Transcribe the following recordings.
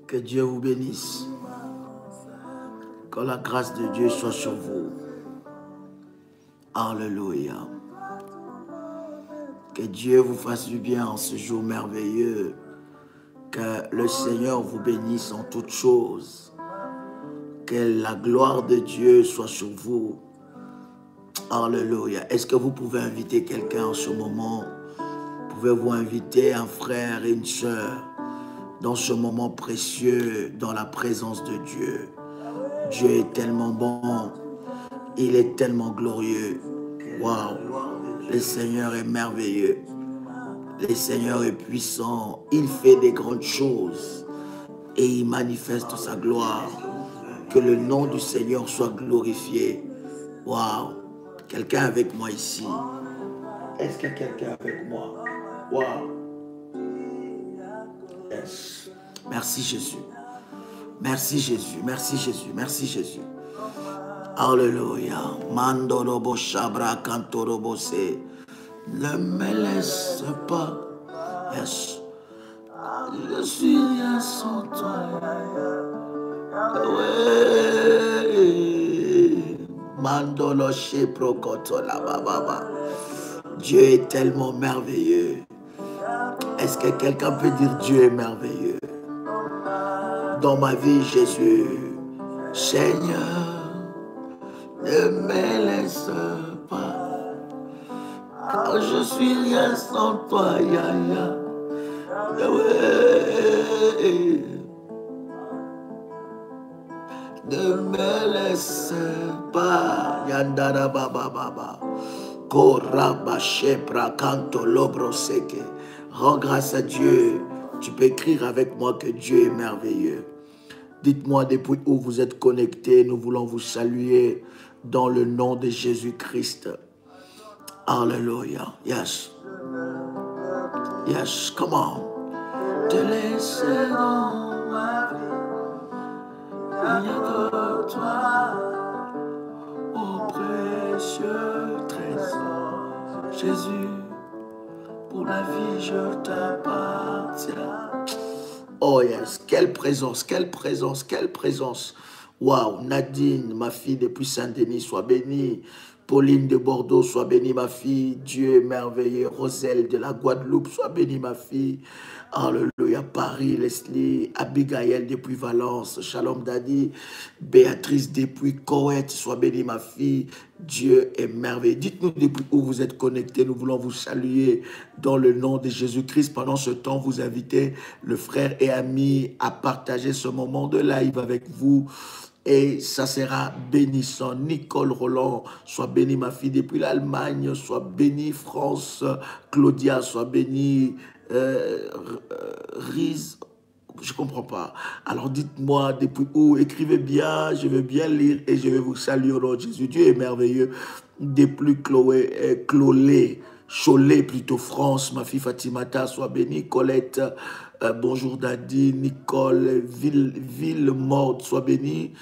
Que Dieu vous bénisse. Que la grâce de Dieu soit sur vous. Alléluia. Que Dieu vous fasse du bien en ce jour merveilleux. Que le Seigneur vous bénisse en toutes choses. Que la gloire de Dieu soit sur vous. Alléluia. Est-ce que vous pouvez inviter quelqu'un en ce moment? Pouvez-vous inviter un frère et une sœur dans ce moment précieux, dans la présence de Dieu? Dieu est tellement bon. Il est tellement glorieux. Waouh! Le Seigneur est merveilleux. Le Seigneur est puissant. Il fait des grandes choses et il manifeste sa gloire. Que le nom du Seigneur soit glorifié. Waouh! Quelqu'un avec moi ici? Est-ce qu'il y a quelqu'un avec moi? Waouh! Yes. Merci Jésus. Merci Jésus. Merci Jésus. Merci Jésus. Alléluia. Mandorobo Shabra Kantorobose. Ne me laisse pas. Yes. Je suis rien sans toi. Oui. Mandolo Sheprokoto la baba. Dieu est tellement merveilleux. Est-ce que quelqu'un peut dire Dieu est merveilleux? Dans ma vie, Jésus, Seigneur, ne me laisse pas, car je suis rien sans toi, ya. Ne me laisse pas, yandara baba baba, koraba shepra kanto lobro seke. Rends grâce à Dieu. Tu peux écrire avec moi que Dieu est merveilleux. Dites-moi depuis où vous êtes connectés. Nous voulons vous saluer dans le nom de Jésus-Christ. Alléluia. Yes. Yes, come on. Te laisser dans ma vie. Il n'y a que toi. Oh précieux trésor. Jésus, pour la vie je t'appartiens. Oh yes, quelle présence, quelle présence, quelle présence. Waouh, Nadine, ma fille depuis Saint-Denis, sois bénie. Pauline de Bordeaux, sois bénie ma fille. Dieu est merveilleux. Roselle de la Guadeloupe, sois bénie ma fille. Alléluia. Paris, Leslie, Abigail depuis Valence, Shalom Dadi, Béatrice depuis Koweït, sois bénie ma fille. Dieu est merveilleux. Dites-nous depuis où vous êtes connectés. Nous voulons vous saluer dans le nom de Jésus-Christ. Pendant ce temps, vous invitez le frère et ami à partager ce moment de live avec vous. Et ça sera bénissant. Nicole Roland, sois bénie ma fille depuis l'Allemagne, sois bénie France, Claudia, sois bénie Riz, je ne comprends pas. Alors dites-moi depuis où, écrivez bien, je vais bien lire et je vais vous saluer au nom de Jésus. Dieu est merveilleux. Depuis Chloé, Cholet plutôt France, ma fille Fatimata, sois bénie. Colette, bonjour Daddy, Nicole, Ville-Morte, sois bénie.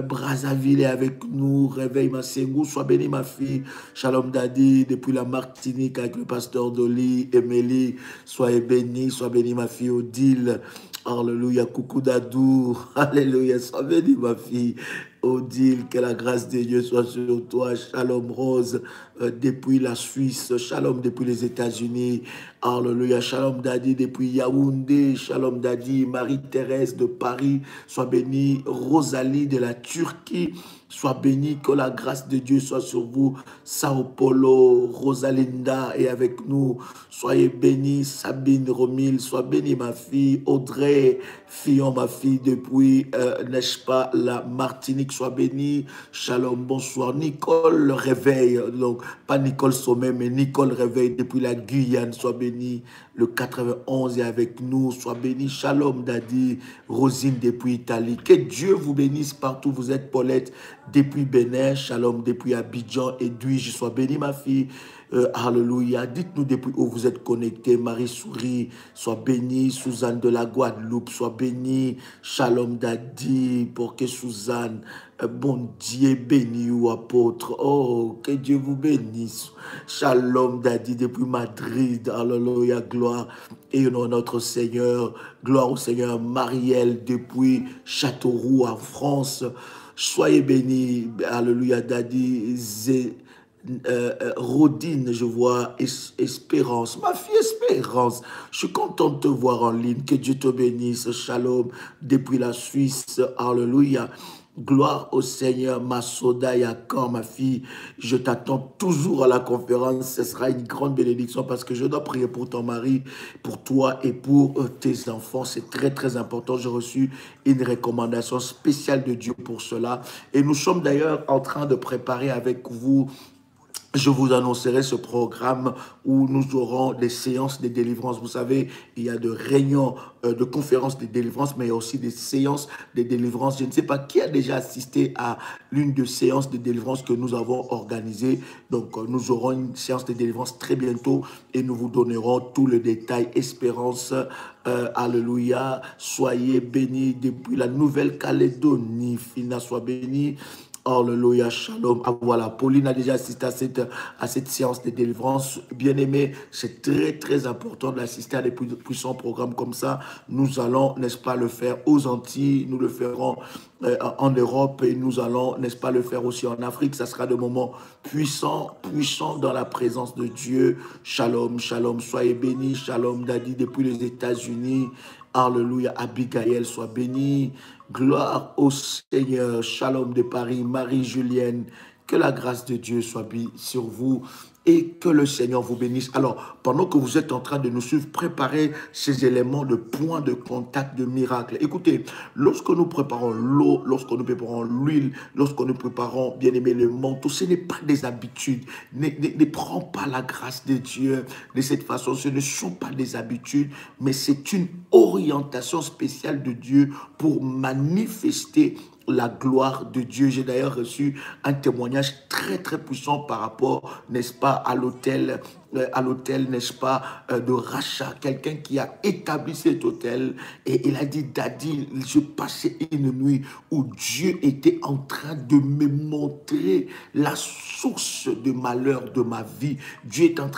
Brazzaville est avec nous, Réveil Massengou, sois bénie ma fille. Shalom Daddy, depuis la Martinique avec le pasteur Dolly, Émilie, soyez bénie ma fille Odile. Alléluia, coucou Dadou, alléluia, sois bénie ma fille Odile, que la grâce de Dieu soit sur toi. Shalom Rose, depuis la Suisse, Shalom depuis les États-Unis, alléluia, Shalom Daddy depuis Yaoundé, Shalom Daddy, Marie-Thérèse de Paris, sois bénie. Rosalie de la Turquie, sois bénie, que la grâce de Dieu soit sur vous. Sao Paulo, Rosalinda est avec nous, soyez bénie. Sabine Romil, sois bénie ma fille. Audrey Fillon, ma fille depuis, n'est-ce pas, la Martinique, sois bénie. Shalom, bonsoir. Nicole Réveil, donc pas Nicole Sommet, mais Nicole Réveil depuis la Guyane, sois bénie. Le 91 est avec nous, sois bénie. Shalom Daddy, Rosine depuis Italie. Que Dieu vous bénisse partout où vous êtes, Paulette depuis Bénin, shalom depuis Abidjan, Edwige, sois bénie ma fille. Alléluia. Dites-nous depuis où vous êtes connectés. Marie Souris, sois bénie. Suzanne de la Guadeloupe, sois bénie. Shalom Dadi, pour que Suzanne, bon Dieu béni ou apôtre. Oh, que Dieu vous bénisse. Shalom Dadi depuis Madrid. Alléluia, gloire. Et notre Seigneur, gloire au Seigneur. Marielle depuis Châteauroux en France. Soyez bénis. Alléluia, Dadi. Rodine, je vois Espérance, ma fille Espérance, je suis content de te voir en ligne, que Dieu te bénisse, shalom, depuis la Suisse, alléluia, gloire au Seigneur, Masoda Yakan, ma fille, je t'attends toujours à la conférence, ce sera une grande bénédiction parce que je dois prier pour ton mari, pour toi et pour tes enfants, c'est très très important, j'ai reçu une recommandation spéciale de Dieu pour cela, et nous sommes d'ailleurs en train de préparer avec vous. Je vous annoncerai ce programme où nous aurons des séances de délivrance. Vous savez, il y a de réunions, de conférences de délivrance, mais il y a aussi des séances de délivrance. Je ne sais pas qui a déjà assisté à l'une des séances de délivrance que nous avons organisées. Donc, nous aurons une séance de délivrance très bientôt et nous vous donnerons tout le détail. Espérance, alléluia. Soyez bénis depuis la Nouvelle-Calédonie. Fina, sois bénie. Alléluia, shalom. Ah, voilà, Pauline a déjà assisté à cette séance de délivrance. Bien-aimé, c'est très, très important d'assister à des puissants programmes comme ça. Nous allons, n'est-ce pas, le faire aux Antilles, nous le ferons en Europe et nous allons, n'est-ce pas, le faire aussi en Afrique. Ça sera des moments puissants, puissants dans la présence de Dieu. Shalom, shalom, soyez bénis. Shalom, Dadi, depuis les États-Unis. Alléluia, Abigail, sois bénie. Gloire au Seigneur. Shalom de Paris, Marie-Julienne. Que la grâce de Dieu soit sur vous et que le Seigneur vous bénisse. Alors, pendant que vous êtes en train de nous suivre, préparez ces éléments de points de contact de miracle. Écoutez, lorsque nous préparons l'eau, lorsque nous préparons l'huile, lorsque nous préparons, bien aimé, le manteau, ce n'est pas des habitudes. Ne prends pas la grâce de Dieu de cette façon. Ce ne sont pas des habitudes, mais c'est une orientation spéciale de Dieu pour manifester la gloire de Dieu. J'ai d'ailleurs reçu un témoignage très très puissant par rapport, n'est-ce pas, à l'hôtel, n'est-ce pas, de rachat. Quelqu'un qui a établi cet hôtel et il a dit, Daddy, je passais une nuit où Dieu était en train de me montrer la source de malheur de ma vie. Dieu est en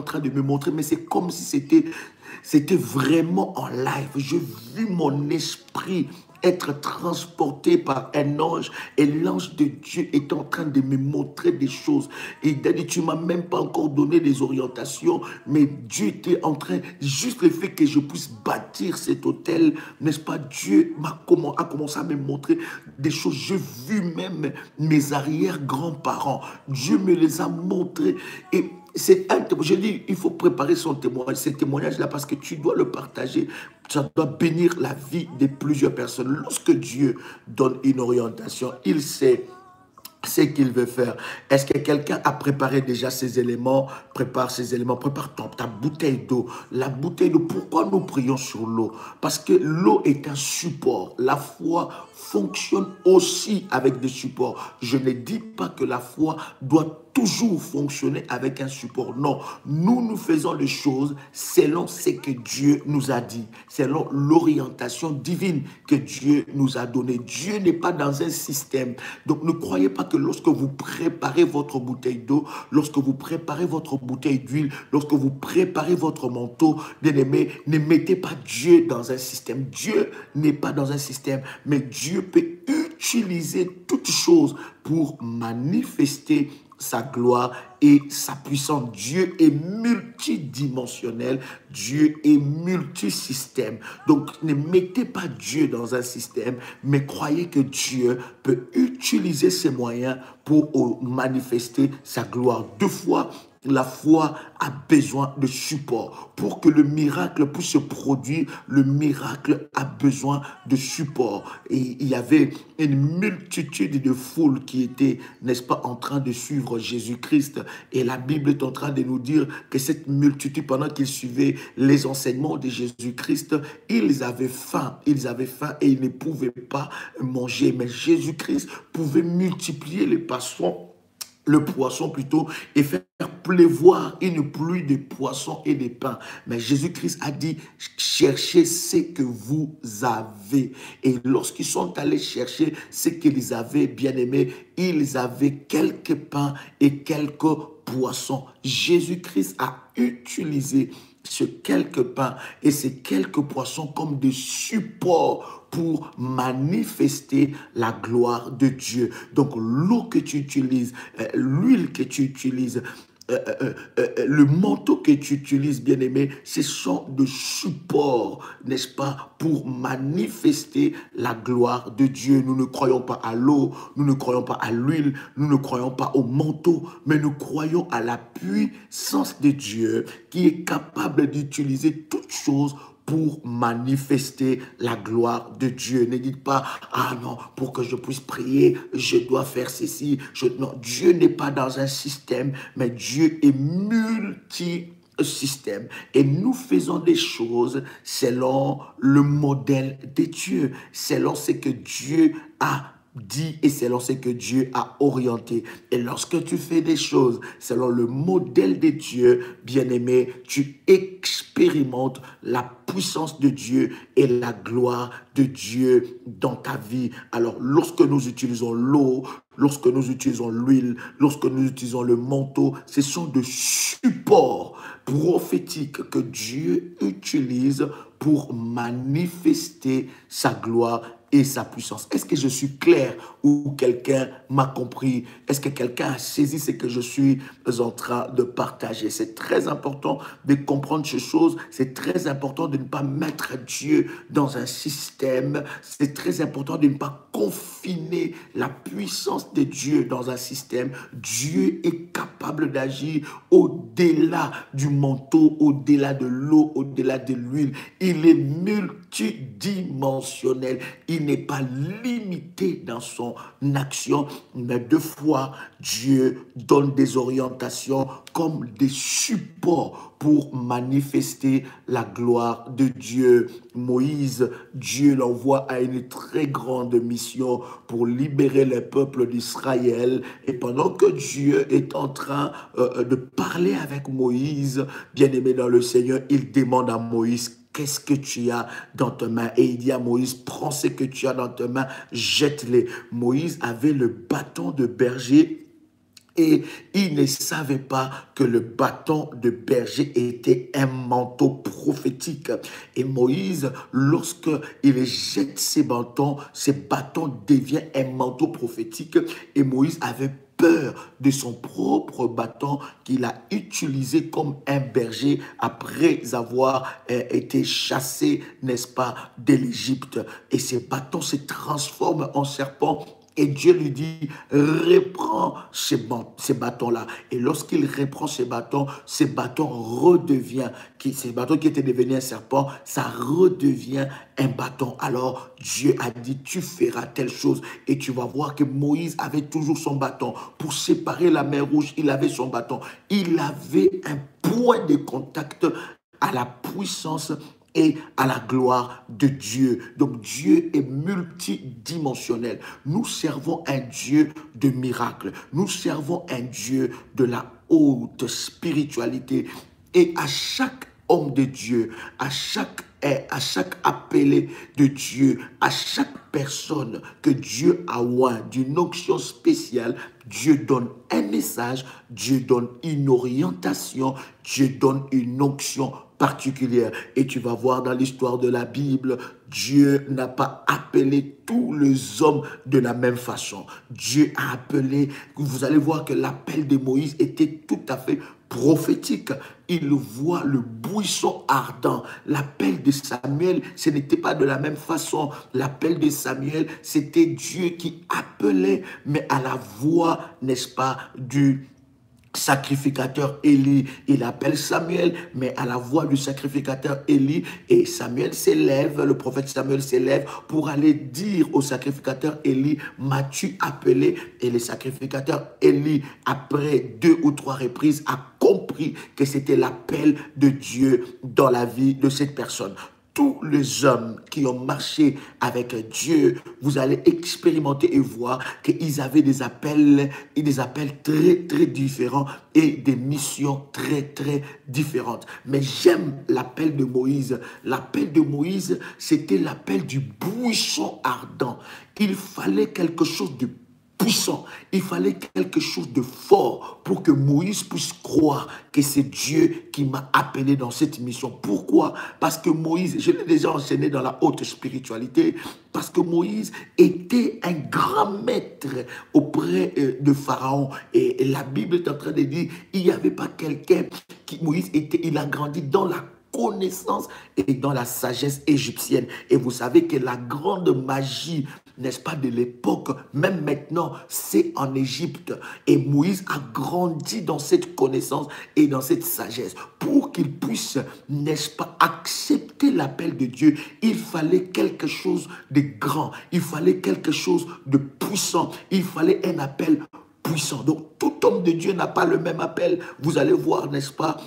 train de me montrer, mais c'est comme si c'était vraiment en live. Je vis mon esprit être transporté par un ange et l'ange de Dieu est en train de me montrer des choses. Et il a dit, tu ne m'as même pas encore donné des orientations, mais Dieu était en train, juste le fait que je puisse bâtir cet hôtel, n'est-ce pas, Dieu a commencé à me montrer des choses. J'ai vu même mes arrière-grands-parents. Dieu me les a montrés et c'est un témoignage. Je dis, il faut préparer son témoignage, ce témoignage-là, parce que tu dois le partager. Ça doit bénir la vie de plusieurs personnes. Lorsque Dieu donne une orientation, il sait ce qu'il veut faire. Est-ce que quelqu'un a préparé déjà ces éléments? Prépare ces éléments, prépare ta bouteille d'eau. La bouteille d'eau, pourquoi nous prions sur l'eau? Parce que l'eau est un support. La foi fonctionne aussi avec des supports. Je ne dis pas que la foi doit toujours fonctionner avec un support. Non, nous faisons les choses selon ce que Dieu nous a dit, selon l'orientation divine que Dieu nous a donnée. Dieu n'est pas dans un système. Donc ne croyez pas que lorsque vous préparez votre bouteille d'eau, lorsque vous préparez votre bouteille d'huile, lorsque vous préparez votre manteau, bien-aimé, ne mettez pas Dieu dans un système. Dieu n'est pas dans un système, mais Dieu peut utiliser toutes choses pour manifester sa gloire et sa puissance. Dieu est multidimensionnel, Dieu est multisystème. Donc ne mettez pas Dieu dans un système, mais croyez que Dieu peut utiliser ses moyens pour manifester sa gloire. Deux fois, la foi a besoin de support. Pour que le miracle puisse se produire, le miracle a besoin de support. Et il y avait une multitude de foules qui étaient, n'est-ce pas, en train de suivre Jésus-Christ. Et la Bible est en train de nous dire que cette multitude, pendant qu'ils suivaient les enseignements de Jésus-Christ, ils avaient faim et ils ne pouvaient pas manger. Mais Jésus-Christ pouvait multiplier le poisson plutôt, et faire pleuvoir une pluie de poissons et de pains. Mais Jésus-Christ a dit, cherchez ce que vous avez. Et lorsqu'ils sont allés chercher ce qu'ils avaient, bien aimé, ils avaient quelques pains et quelques poissons. Jésus-Christ a utilisé ces quelques pains et ces quelques poissons comme des supports pour manifester la gloire de Dieu. Donc l'eau que tu utilises, l'huile que tu utilises, le manteau que tu utilises, bien-aimé, ce sont de supports, n'est-ce pas, pour manifester la gloire de Dieu. Nous ne croyons pas à l'eau, nous ne croyons pas à l'huile, nous ne croyons pas au manteau, mais nous croyons à la puissance de Dieu qui est capable d'utiliser toutes choses pour manifester la gloire de Dieu. Ne dites pas, ah non, pour que je puisse prier, je dois faire ceci. Non, Dieu n'est pas dans un système, mais Dieu est multi-système. Et nous faisons des choses selon le modèle de Dieu, selon ce que Dieu a dit et selon ce que Dieu a orienté. Et lorsque tu fais des choses selon le modèle de Dieu, bien-aimé, tu expérimentes la puissance de Dieu et la gloire de Dieu dans ta vie. Alors, lorsque nous utilisons l'eau, lorsque nous utilisons l'huile, lorsque nous utilisons le manteau, ce sont des supports prophétiques que Dieu utilise pour manifester sa gloire et sa puissance. Est-ce que je suis clair ou quelqu'un m'a compris? Est-ce que quelqu'un a saisi ce que je suis en train de partager? C'est très important de comprendre ces choses. C'est très important de ne pas mettre Dieu dans un système. C'est très important de ne pas confiner la puissance de Dieu dans un système. Dieu est capable d'agir au-delà du manteau, au-delà de l'eau, au-delà de l'huile. Il est multidimensionnel. Il n'est pas limité dans son action, mais deux fois, Dieu donne des orientations comme des supports pour manifester la gloire de Dieu. Moïse, Dieu l'envoie à une très grande mission pour libérer le peuple d'Israël. Et pendant que Dieu est en train de parler avec Moïse, bien-aimé dans le Seigneur, il demande à Moïse, qu'est-ce que tu as dans ta main? Et il dit à Moïse, prends ce que tu as dans ta main, jette-les. Moïse avait le bâton de berger et il ne savait pas que le bâton de berger était un manteau prophétique. Et Moïse, lorsqu'il jette ses bâtons devient un manteau prophétique. Et Moïse avait peur de son propre bâton qu'il a utilisé comme un berger après avoir été chassé, n'est-ce pas, de l'Égypte. Et ce bâton se transforme en serpent. Et Dieu lui dit, reprends ces bâtons-là. Et lorsqu'il reprend ces bâtons redevient, ces bâtons qui étaient devenus un serpent, ça redevient un bâton. Alors Dieu a dit, tu feras telle chose. Et tu vas voir que Moïse avait toujours son bâton. Pour séparer la mer Rouge, il avait son bâton. Il avait un point de contact à la puissance et à la gloire de Dieu. Donc Dieu est multidimensionnel. Nous servons un Dieu de miracles. Nous servons un Dieu de la haute spiritualité. Et à chaque homme de Dieu, à chaque appelé de Dieu, à chaque personne que Dieu a oint d'une onction spéciale, Dieu donne un message, Dieu donne une orientation, Dieu donne une onction particulière. Et tu vas voir dans l'histoire de la Bible, Dieu n'a pas appelé tous les hommes de la même façon. Dieu a appelé, vous allez voir que l'appel de Moïse était tout à fait prophétique. Il voit le buisson ardent. L'appel de Samuel, ce n'était pas de la même façon. L'appel de Samuel, c'était Dieu qui appelait, mais à la voix, n'est-ce pas, du sacrificateur Élie, il appelle Samuel, mais à la voix du sacrificateur Élie, et Samuel s'élève, le prophète Samuel s'élève pour aller dire au sacrificateur Élie, m'as-tu appelé? Et le sacrificateur Élie, après 2 ou 3 reprises, a compris que c'était l'appel de Dieu dans la vie de cette personne. Tous les hommes qui ont marché avec Dieu, vous allez expérimenter et voir qu'ils avaient des appels très, très différents et des missions très, très différentes. Mais j'aime l'appel de Moïse. L'appel de Moïse, c'était l'appel du buisson ardent. Il fallait quelque chose de puissant. Il fallait quelque chose de fort pour que Moïse puisse croire que c'est Dieu qui m'a appelé dans cette mission. Pourquoi? Parce que Moïse, je l'ai déjà enseigné dans la haute spiritualité, parce que Moïse était un grand maître auprès de Pharaon. Et la Bible est en train de dire, il n'y avait pas quelqu'un qui, Moïse était, il a grandi dans la connaissance et dans la sagesse égyptienne. Et vous savez que la grande magie, n'est-ce pas, de l'époque, même maintenant, c'est en Égypte. Et Moïse a grandi dans cette connaissance et dans cette sagesse. Pour qu'il puisse, n'est-ce pas, accepter l'appel de Dieu, il fallait quelque chose de grand, il fallait quelque chose de puissant, il fallait un appel puissant. Donc, tout homme de Dieu n'a pas le même appel. Vous allez voir, n'est-ce pas,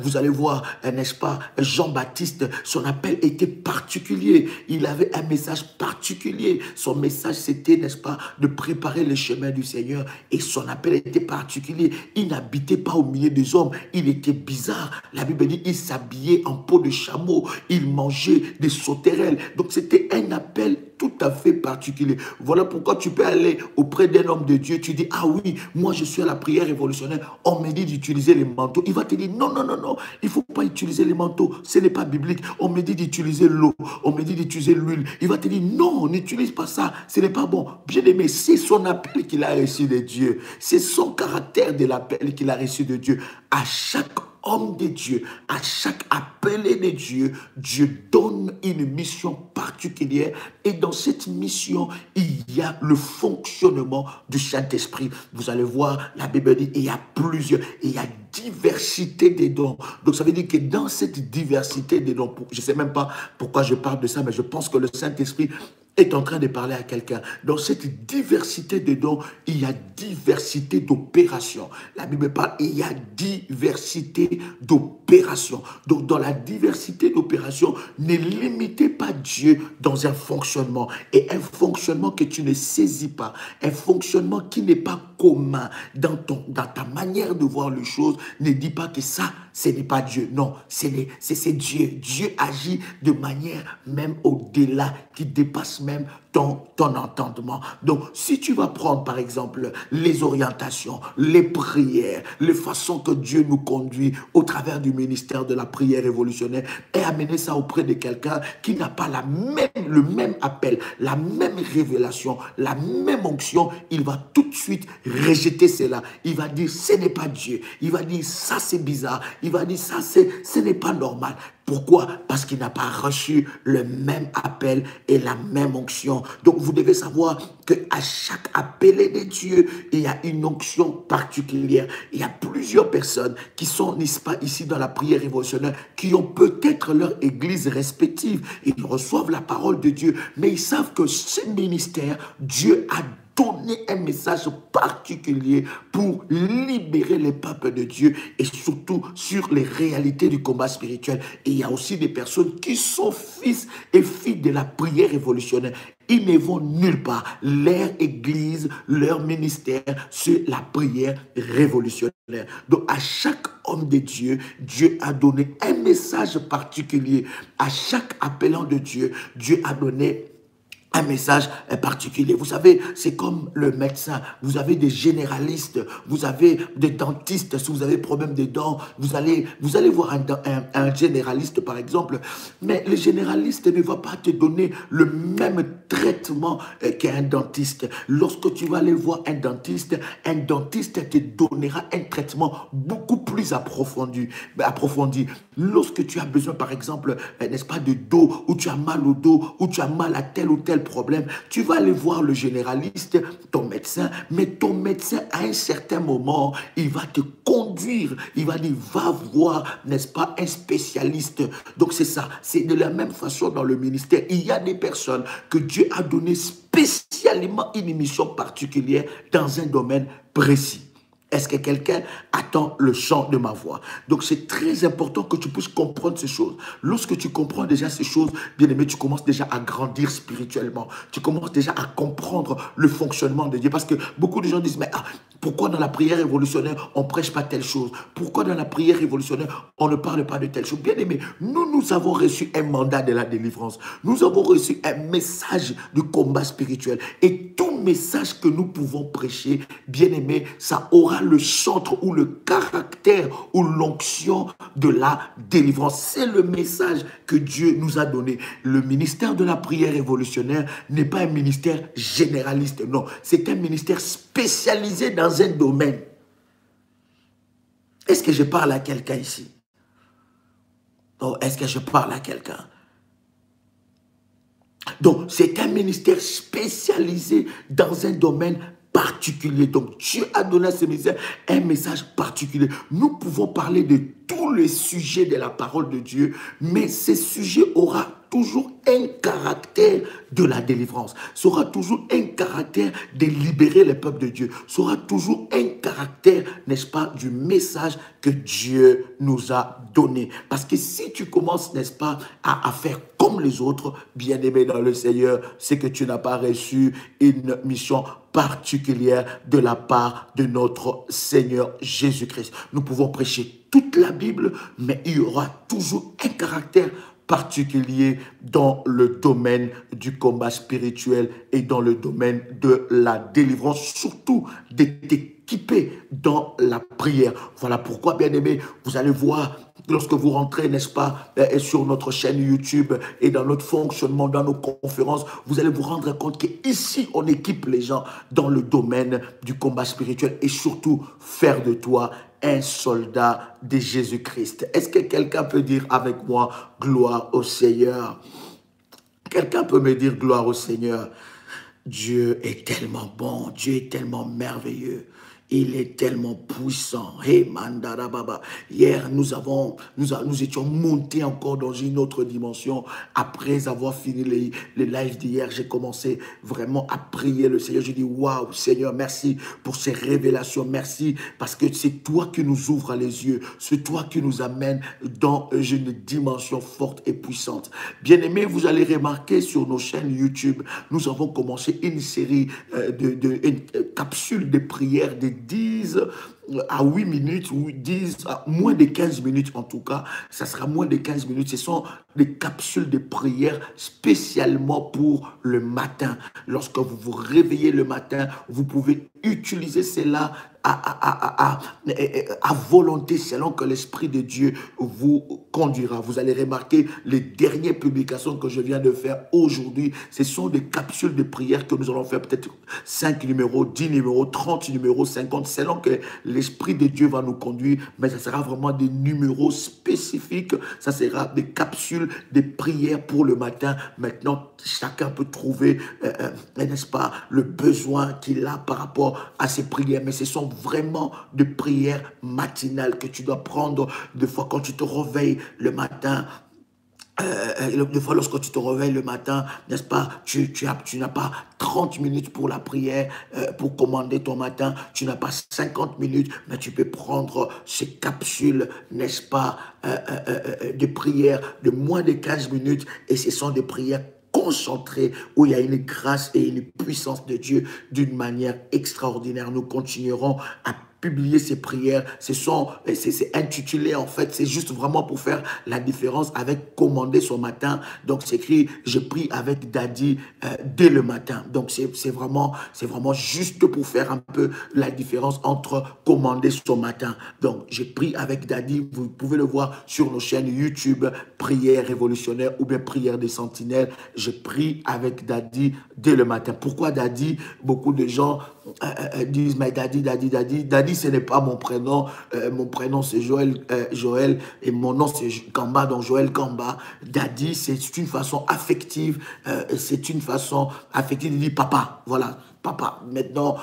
vous allez voir, n'est-ce pas, Jean-Baptiste, son appel était particulier. Il avait un message particulier. Son message, c'était, n'est-ce pas, de préparer le chemin du Seigneur. Et son appel était particulier. Il n'habitait pas au milieu des hommes. Il était bizarre. La Bible dit, il s'habillait en peau de chameau. Il mangeait des sauterelles. Donc, c'était un appel tout à fait particulier. Voilà pourquoi tu peux aller auprès d'un homme de Dieu. Tu dis, ah oui, moi je suis à la prière révolutionnaire. On me dit d'utiliser les manteaux. Il va te dire, non, non, non, non. Il ne faut pas utiliser les manteaux. Ce n'est pas biblique. On me dit d'utiliser l'eau. On me dit d'utiliser l'huile. Il va te dire, non, n'utilise pas ça. Ce n'est pas bon. Bien aimé, c'est son appel qu'il a reçu de Dieu. C'est son caractère de l'appel qu'il a reçu de Dieu. À chaque homme de Dieu, à chaque appelé de Dieu, Dieu donne une mission particulière et dans cette mission, il y a le fonctionnement du Saint-Esprit. Vous allez voir, la Bible dit, il y a plusieurs, il y a diversité des dons. Donc ça veut dire que dans cette diversité des dons, je ne sais même pas pourquoi je parle de ça, mais je pense que le Saint-Esprit est en train de parler à quelqu'un. Dans cette diversité de dons, il y a diversité d'opérations. La Bible parle, il y a diversité d'opérations. Donc, dans la diversité d'opérations, ne limitez pas Dieu dans un fonctionnement. Et un fonctionnement que tu ne saisis pas, un fonctionnement qui n'est pas commun dans ta manière de voir les choses, ne dis pas que ça, ce n'est pas Dieu. Non, c'est Dieu. Dieu agit de manière même au-delà, qui dépasse même ton entendement. Donc, si tu vas prendre, par exemple, les orientations, les prières, les façons que Dieu nous conduit au travers du ministère de la prière révolutionnaire et amener ça auprès de quelqu'un qui n'a pas le même appel, la même révélation, la même onction, il va tout de suite rejeter cela. Il va dire, ce n'est pas Dieu. Il va dire, ça c'est bizarre. Il va dire, ça ce n'est pas normal. Pourquoi? Parce qu'il n'a pas reçu le même appel et la même onction. Donc, vous devez savoir qu'à chaque appelé de Dieu, il y a une onction particulière. Il y a plusieurs personnes qui sont, n'est-ce pas, ici dans la prière révolutionnaire, qui ont peut-être leur église respective. Ils reçoivent la parole de Dieu, mais ils savent que ce ministère, Dieu a donner un message particulier pour libérer les peuples de Dieu et surtout sur les réalités du combat spirituel. Et il y a aussi des personnes qui sont fils et filles de la prière révolutionnaire. Ils ne vont nulle part. Leur église, leur ministère, c'est la prière révolutionnaire. Donc à chaque homme de Dieu, Dieu a donné un message particulier. À chaque appelant de Dieu, Dieu a donné un message particulier. Vous savez, c'est comme le médecin. Vous avez des généralistes, vous avez des dentistes. Si vous avez problème des dents, vous allez voir un généraliste, par exemple. Mais le généraliste ne va pas te donner le même traitement qu'un dentiste. Lorsque tu vas aller voir un dentiste te donnera un traitement beaucoup plus approfondi. Lorsque tu as besoin, par exemple, n'est-ce pas, de dos, ou tu as mal au dos, ou tu as mal à tel ou tel tel problème, tu vas aller voir le généraliste, ton médecin, mais ton médecin, à un certain moment, il va te conduire, il va dire, va voir, n'est-ce pas, un spécialiste. Donc c'est ça, c'est de la même façon dans le ministère. Il y a des personnes que Dieu a donné spécialement une mission particulière dans un domaine précis. Est-ce que quelqu'un attend le chant de ma voix? Donc, c'est très important que tu puisses comprendre ces choses. Lorsque tu comprends déjà ces choses, bien aimé, tu commences déjà à grandir spirituellement. Tu commences déjà à comprendre le fonctionnement de Dieu. Parce que beaucoup de gens disent, mais pourquoi dans la prière révolutionnaire, on ne prêche pas telle chose? Pourquoi dans la prière révolutionnaire, on ne parle pas de telle chose? Bien aimé, nous avons reçu un mandat de la délivrance. Nous avons reçu un message de combat spirituel. Et tout message que nous pouvons prêcher, bien aimé, ça aura le centre ou le caractère ou l'onction de la délivrance. C'est le message que Dieu nous a donné. Le ministère de la prière révolutionnaire n'est pas un ministère généraliste, non. C'est un ministère spécialisé dans un domaine. Est-ce que je parle à quelqu'un ici? Oh, est-ce que je parle à quelqu'un? Donc, c'est un ministère spécialisé dans un domaine particulier. Donc, Dieu a donné à ce ministère un message particulier. Nous pouvons parler de tous les sujets de la parole de Dieu, mais ces sujets auront toujours un caractère de la délivrance, sera toujours un caractère de libérer le peuple de Dieu, sera toujours un caractère, n'est-ce pas, du message que Dieu nous a donné. Parce que si tu commences, n'est-ce pas, à faire comme les autres, bien-aimés dans le Seigneur, c'est que tu n'as pas reçu une mission particulière de la part de notre Seigneur Jésus-Christ. Nous pouvons prêcher toute la Bible, mais il y aura toujours un caractère particulier dans le domaine du combat spirituel et dans le domaine de la délivrance, surtout d'être équipé dans la prière. Voilà pourquoi, bien aimé, vous allez voir, lorsque vous rentrez, n'est-ce pas, sur notre chaîne YouTube et dans notre fonctionnement, dans nos conférences, vous allez vous rendre compte qu'ici, on équipe les gens dans le domaine du combat spirituel et surtout faire de toi un soldat de Jésus-Christ. Est-ce que quelqu'un peut dire avec moi, gloire au Seigneur? Quelqu'un peut me dire gloire au Seigneur? Dieu est tellement bon, Dieu est tellement merveilleux. Il est tellement puissant. Hey, Mandarababa. Hier, nous étions montés encore dans une autre dimension. Après avoir fini les lives d'hier, j'ai commencé vraiment à prier le Seigneur. Je dis, waouh, Seigneur, merci pour ces révélations. Merci parce que c'est toi qui nous ouvres les yeux. C'est toi qui nous amène dans une dimension forte et puissante. Bien-aimés, vous allez remarquer sur nos chaînes YouTube, nous avons commencé une série une capsule de prières de 10 à 8 minutes, ou 10 à moins de 15 minutes en tout cas. Ça sera moins de 15 minutes. Ce sont des capsules de prière spécialement pour le matin. Lorsque vous vous réveillez le matin, vous pouvez utiliser cela à volonté selon que l'Esprit de Dieu vous conduira. Vous allez remarquer les dernières publications que je viens de faire aujourd'hui. Ce sont des capsules de prière que nous allons faire peut-être 5 numéros, 10 numéros, 30 numéros, 50, selon que l'Esprit de Dieu va nous conduire. Mais ça sera vraiment des numéros spécifiques. Ça sera des capsules de prière pour le matin. Maintenant, chacun peut trouver, n'est-ce pas, le besoin qu'il a par rapport à ses prières. Mais ce sont vraiment des prières matinales que tu dois prendre des fois quand tu te réveilles le matin. Des fois, lorsque tu te réveilles le matin, n'est-ce pas, tu n'as pas 30 minutes pour la prière, pour commander ton matin, tu n'as pas 50 minutes, mais tu peux prendre ces capsules, n'est-ce pas, de prière de moins de 15 minutes, et ce sont des prières concentré, où il y a une grâce et une puissance de Dieu d'une manière extraordinaire. Nous continuerons à publier ces prières. C'est intitulé en fait, c'est juste vraiment pour faire la différence avec commander son matin. Donc c'est écrit, je prie avec Daddy dès le matin. Donc c'est vraiment juste pour faire un peu la différence entre commander son matin. Donc je prie avec Daddy, vous pouvez le voir sur nos chaînes YouTube, prière révolutionnaire ou bien prière des sentinelles. Je prie avec Daddy dès le matin. Pourquoi Daddy? Beaucoup de gens disent, mais Daddy, ce n'est pas mon prénom. Mon prénom, c'est Joël, et mon nom, c'est Kamba, donc Joël Kamba. Daddy, c'est une façon affective. C'est une façon affective de dire papa. Voilà, papa. Maintenant,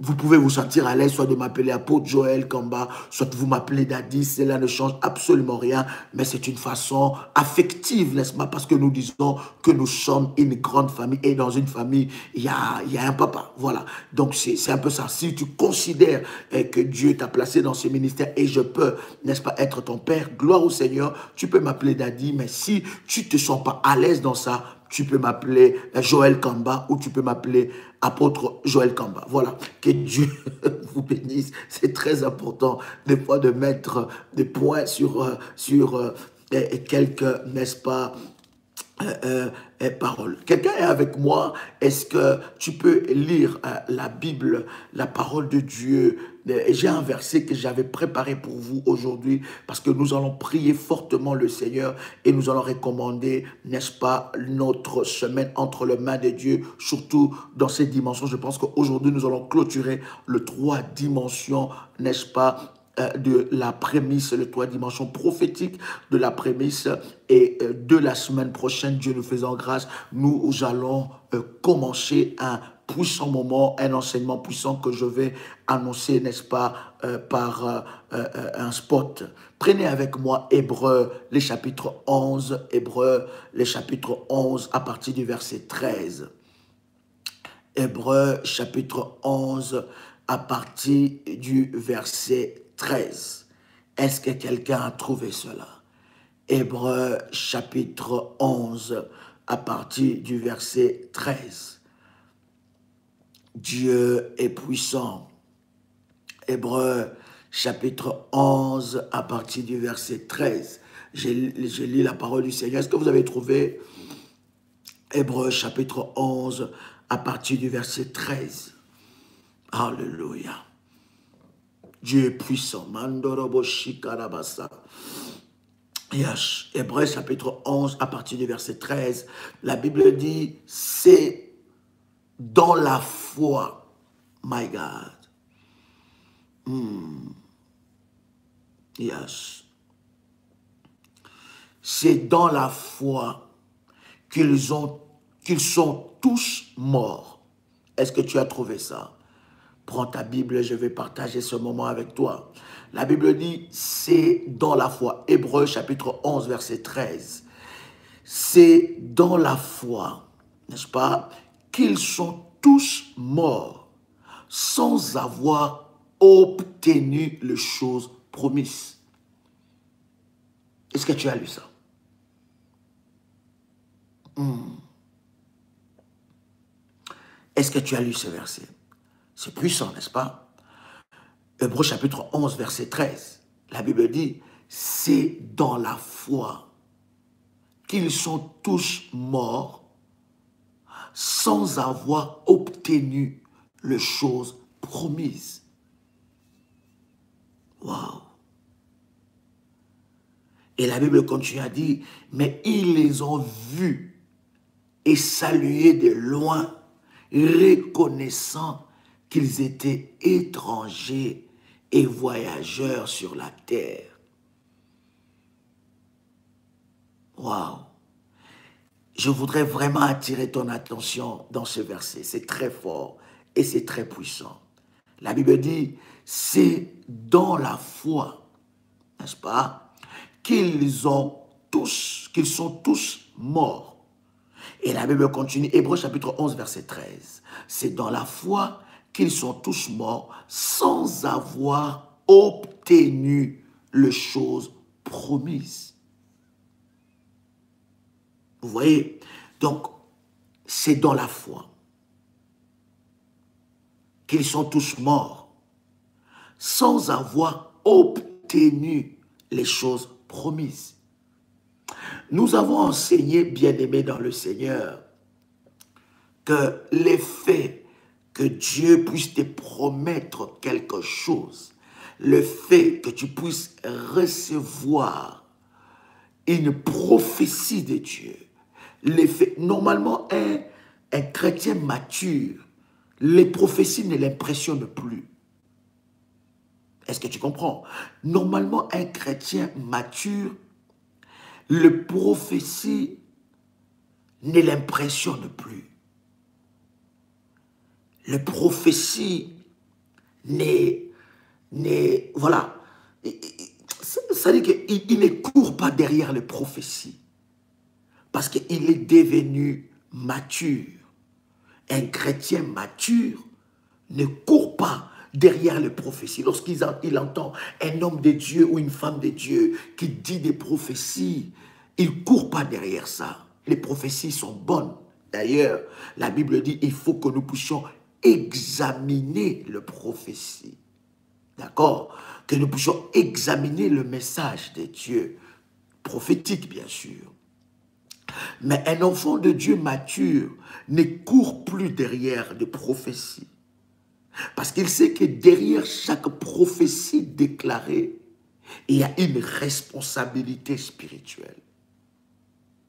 vous pouvez vous sentir à l'aise, soit de m'appeler apôtre Joël Kamba, soit vous m'appelez Daddy, cela ne change absolument rien, mais c'est une façon affective, n'est-ce pas? Parce que nous disons que nous sommes une grande famille, et dans une famille, il y a un papa, voilà. Donc c'est un peu ça. Si tu considères que Dieu t'a placé dans ce ministère, et je peux, n'est-ce pas, être ton père, gloire au Seigneur, tu peux m'appeler Daddy, mais si tu ne te sens pas à l'aise dans ça, tu peux m'appeler Joël Kamba ou tu peux m'appeler apôtre Joël Kamba. Voilà, que Dieu vous bénisse. C'est très important des fois de mettre des points sur quelques, n'est-ce pas, paroles. Quelqu'un est avec moi? Est-ce que tu peux lire la Bible, la parole de Dieu? J'ai un verset que j'avais préparé pour vous aujourd'hui parce que nous allons prier fortement le Seigneur et nous allons recommander, n'est-ce pas, notre semaine entre les mains de Dieu, surtout dans ces dimensions. Je pense qu'aujourd'hui, nous allons clôturer le 3 dimensions, n'est-ce pas, de la prémisse, les 3 dimensions prophétiques de la prémisse, et de la semaine prochaine, Dieu nous faisant grâce, nous allons commencer un puissant moment, un enseignement puissant que je vais annoncer, n'est-ce pas, par un spot. Prenez avec moi Hébreux, les chapitres 11, Hébreux, les chapitres 11 à partir du verset 13. Hébreux, chapitre 11 à partir du verset 13. Est-ce que quelqu'un a trouvé cela? Hébreux chapitre 11 à partir du verset 13. Dieu est puissant. Hébreux chapitre 11 à partir du verset 13. Je lis la parole du Seigneur. Est-ce que vous avez trouvé Hébreux chapitre 11 à partir du verset 13? Alléluia. Dieu est puissant. Yes. Hébreux chapitre 11 à partir du verset 13. La Bible dit, c'est dans la foi. My God. Yes. C'est dans la foi qu'ils sont tous morts. Est-ce que tu as trouvé ça? Prends ta Bible, je vais partager ce moment avec toi. La Bible dit, c'est dans la foi. Hébreux chapitre 11, verset 13. C'est dans la foi, n'est-ce pas, qu'ils sont tous morts sans avoir obtenu les choses promises. Est-ce que tu as lu ça? Est-ce que tu as lu ce verset? C'est puissant, n'est-ce pas? Hébreux chapitre 11, verset 13. La Bible dit, c'est dans la foi qu'ils sont tous morts sans avoir obtenu les choses promises. Waouh! Et la Bible continue à dire, mais ils les ont vus et salués de loin, reconnaissant qu'ils étaient étrangers et voyageurs sur la terre. Waouh! Je voudrais vraiment attirer ton attention dans ce verset. C'est très fort et c'est très puissant. La Bible dit, c'est dans la foi, n'est-ce pas, qu'ils sont tous morts. Et la Bible continue, Hébreux chapitre 11, verset 13. C'est dans la foi qu'ils sont tous morts sans avoir obtenu les choses promises. Vous voyez? Donc, c'est dans la foi qu'ils sont tous morts sans avoir obtenu les choses promises. Nous avons enseigné, bien-aimés dans le Seigneur, que l'effet que Dieu puisse te promettre quelque chose, le fait que tu puisses recevoir une prophétie de Dieu, l'effet, normalement, un chrétien mature, les prophéties ne l'impressionnent plus. Est-ce que tu comprends? Normalement, un chrétien mature, le prophétie ne l'impressionne plus. Le prophétie voilà. Ça dit qu'il ne court pas derrière les prophéties. Parce qu'il est devenu mature. Un chrétien mature ne court pas derrière les prophéties. Lorsqu'il entend un homme de Dieu ou une femme de Dieu qui dit des prophéties, il ne court pas derrière ça. Les prophéties sont bonnes. D'ailleurs, la Bible dit qu'il faut que nous puissions examiner les prophéties. D'accord? Que nous puissions examiner le message de Dieu, prophétique bien sûr. Mais un enfant de Dieu mature ne court plus derrière des prophéties. Parce qu'il sait que derrière chaque prophétie déclarée, il y a une responsabilité spirituelle.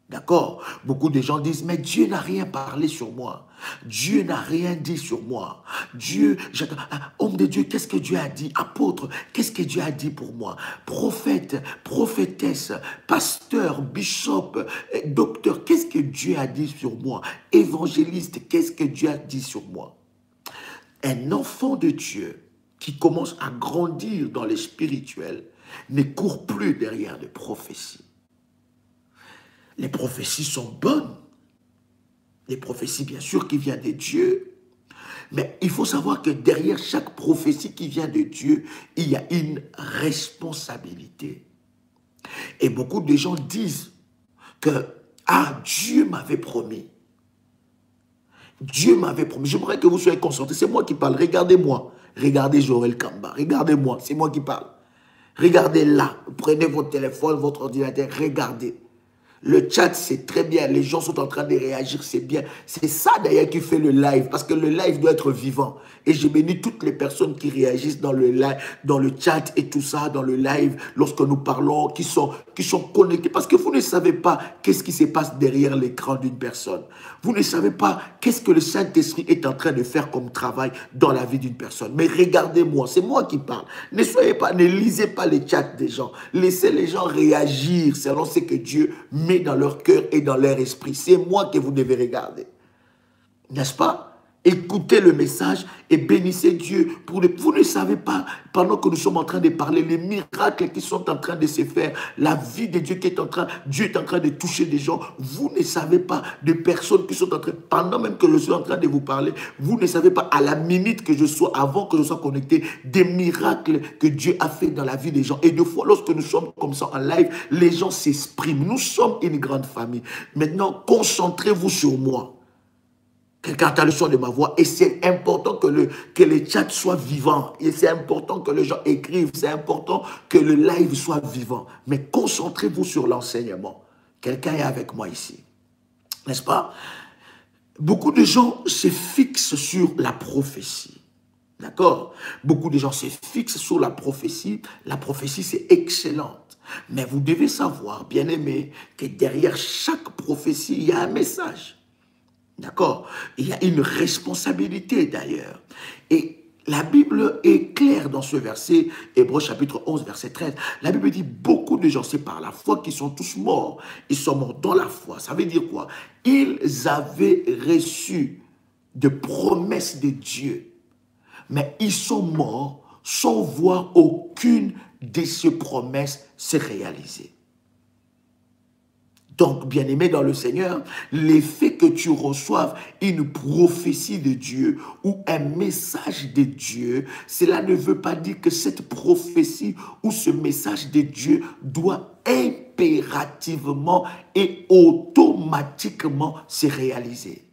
D'accord? Beaucoup de gens disent, mais Dieu n'a rien parlé sur moi. Dieu n'a rien dit sur moi. Dieu, homme de Dieu, qu'est-ce que Dieu a dit? Apôtre, qu'est-ce que Dieu a dit pour moi? Prophète, prophétesse, pasteur, bishop, docteur, qu'est-ce que Dieu a dit sur moi? Évangéliste, qu'est-ce que Dieu a dit sur moi? Un enfant de Dieu qui commence à grandir dans les spirituels ne court plus derrière les prophéties. Les prophéties sont bonnes. Les prophéties, bien sûr, qui viennent de Dieu. Mais il faut savoir que derrière chaque prophétie qui vient de Dieu, il y a une responsabilité. Et beaucoup de gens disent que, ah, Dieu m'avait promis. Dieu m'avait promis. J'aimerais que vous soyez concentrés. C'est moi qui parle. Regardez-moi. Regardez Joël Kamba. Regardez-moi. C'est moi qui parle. Regardez là. Prenez votre téléphone, votre ordinateur. Regardez. Le chat, c'est très bien. Les gens sont en train de réagir, c'est bien. C'est ça d'ailleurs qui fait le live, parce que le live doit être vivant. Et je bénis toutes les personnes qui réagissent dans le live, dans le chat et tout ça, dans le live, lorsque nous parlons, qui sont connectés. Parce que vous ne savez pas qu'est-ce qui se passe derrière l'écran d'une personne. Vous ne savez pas qu'est-ce que le Saint-Esprit est en train de faire comme travail dans la vie d'une personne. Mais regardez-moi, c'est moi qui parle. Ne soyez pas, ne lisez pas les chats des gens. Laissez les gens réagir selon ce que Dieu met dans leur cœur et dans leur esprit. C'est moi que vous devez regarder. N'est-ce pas? Écoutez le message et bénissez Dieu. Vous ne savez pas, pendant que nous sommes en train de parler, les miracles qui sont en train de se faire, la vie de Dieu qui est en train, Dieu est en train de toucher des gens. Vous ne savez pas de personnes qui sont en train, pendant même que je suis en train de vous parler, vous ne savez pas à la minute que je sois, avant que je sois connecté, des miracles que Dieu a fait dans la vie des gens. Et des fois, lorsque nous sommes comme ça en live, les gens s'expriment. Nous sommes une grande famille. Maintenant, concentrez-vous sur moi. Quelqu'un a le son de ma voix et c'est important que les chats soient vivants. Et c'est important que les gens écrivent. C'est important que le live soit vivant. Mais concentrez-vous sur l'enseignement. Quelqu'un est avec moi ici. N'est-ce pas? Beaucoup de gens se fixent sur la prophétie. D'accord? Beaucoup de gens se fixent sur la prophétie. La prophétie, c'est excellente. Mais vous devez savoir, bien aimé, que derrière chaque prophétie, il y a un message. D'accord? Il y a une responsabilité d'ailleurs. Et la Bible est claire dans ce verset, Hébreux chapitre 11, verset 13. La Bible dit, beaucoup de gens, c'est par la foi qu'ils sont tous morts. Ils sont morts dans la foi. Ça veut dire quoi? Ils avaient reçu de promesses de Dieu. Mais ils sont morts sans voir aucune de ces promesses se réaliser. Donc, bien-aimé dans le Seigneur, l'effet que tu reçoives une prophétie de Dieu ou un message de Dieu, cela ne veut pas dire que cette prophétie ou ce message de Dieu doit impérativement et automatiquement se réaliser.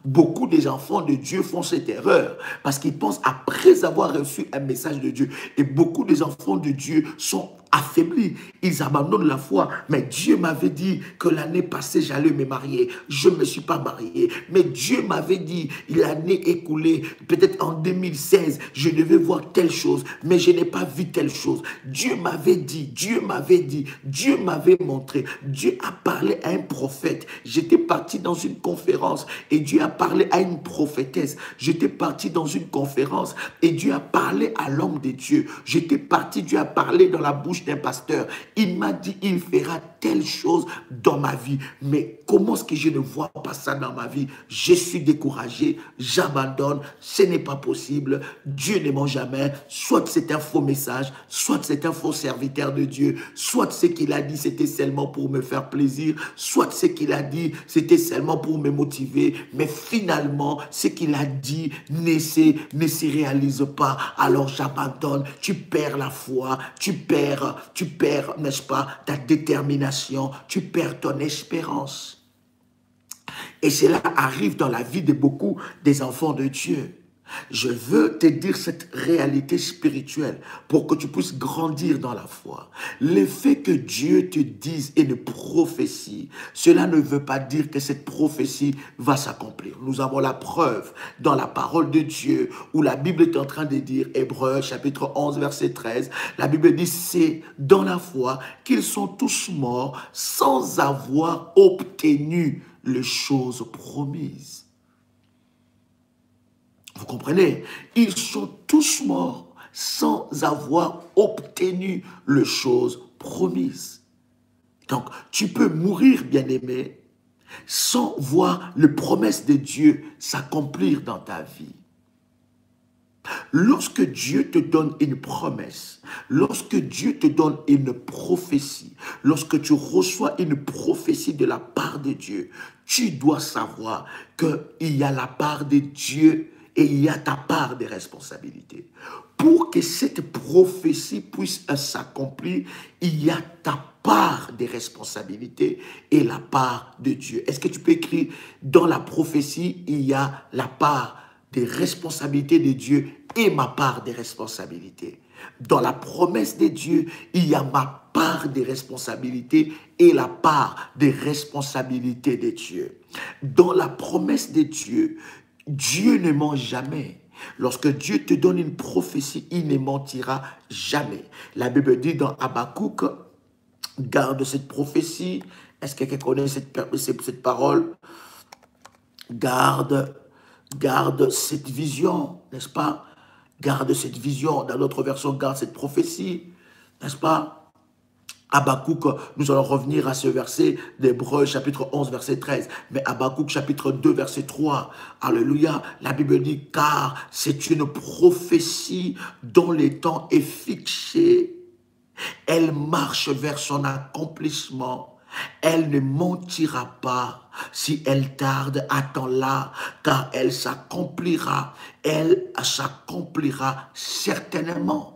Beaucoup des enfants de Dieu font cette erreur parce qu'ils pensent après avoir reçu un message de Dieu. Et beaucoup des enfants de Dieu sont affaiblis, ils abandonnent la foi. Mais Dieu m'avait dit que l'année passée, j'allais me marier. Je ne me suis pas marié. Mais Dieu m'avait dit, l'année écoulée, peut-être en 2016, je devais voir telle chose, mais je n'ai pas vu telle chose. Dieu m'avait dit, Dieu m'avait dit, Dieu m'avait montré. Dieu a parlé à un prophète. J'étais parti dans une conférence et Dieu a parlé à une prophétesse. J'étais parti dans une conférence et Dieu a parlé à l'homme de Dieu. J'étais parti, Dieu a parlé dans la bouche d'un pasteur. Il m'a dit, il fera telle chose dans ma vie. Mais comment est-ce que je ne vois pas ça dans ma vie? Je suis découragé, j'abandonne, ce n'est pas possible. Dieu ne ment jamais. Soit c'est un faux message, soit c'est un faux serviteur de Dieu, soit ce qu'il a dit c'était seulement pour me faire plaisir, soit ce qu'il a dit c'était seulement pour me motiver. Mais finalement, ce qu'il a dit ne se réalise pas. Alors j'abandonne. Tu perds la foi, tu perds, n'est-ce pas, ta détermination, tu perds ton espérance. Et cela arrive dans la vie de beaucoup des enfants de Dieu. Je veux te dire cette réalité spirituelle pour que tu puisses grandir dans la foi. Le fait que Dieu te dise une prophétie, cela ne veut pas dire que cette prophétie va s'accomplir. Nous avons la preuve dans la parole de Dieu où la Bible est en train de dire, Hébreux chapitre 11 verset 13, la Bible dit c'est dans la foi qu'ils sont tous morts sans avoir obtenu les choses promises. Vous comprenez? Ils sont tous morts sans avoir obtenu les choses promises. Donc, tu peux mourir, bien-aimé, sans voir les promesses de Dieu s'accomplir dans ta vie. Lorsque Dieu te donne une promesse, lorsque Dieu te donne une prophétie, lorsque tu reçois une prophétie de la part de Dieu, tu dois savoir qu'il y a la part de Dieu et il y a ta part de responsabilité. Pour que cette prophétie puisse s'accomplir, il y a ta part de responsabilité et la part de Dieu. Est-ce que tu peux écrire dans la prophétie, il y a la part des responsabilités de Dieu et ma part des responsabilités. Dans la promesse de Dieu, il y a ma part des responsabilités et la part des responsabilités de Dieu. Dans la promesse de Dieu, Dieu ne ment jamais. Lorsque Dieu te donne une prophétie, il ne mentira jamais. La Bible dit dans Habakkuk, garde cette prophétie. Est-ce que quelqu'un connaît cette parole? Garde cette vision, n'est-ce pas? Garde cette vision. Dans notre version, garde cette prophétie, n'est-ce pas? Habakkuk, nous allons revenir à ce verset d'Hébreux chapitre 11 verset 13, mais Habakkuk chapitre 2 verset 3, alléluia, la Bible dit, car c'est une prophétie dont le temps est fixé, elle marche vers son accomplissement, elle ne mentira pas, si elle tarde, attends-la, car elle s'accomplira certainement.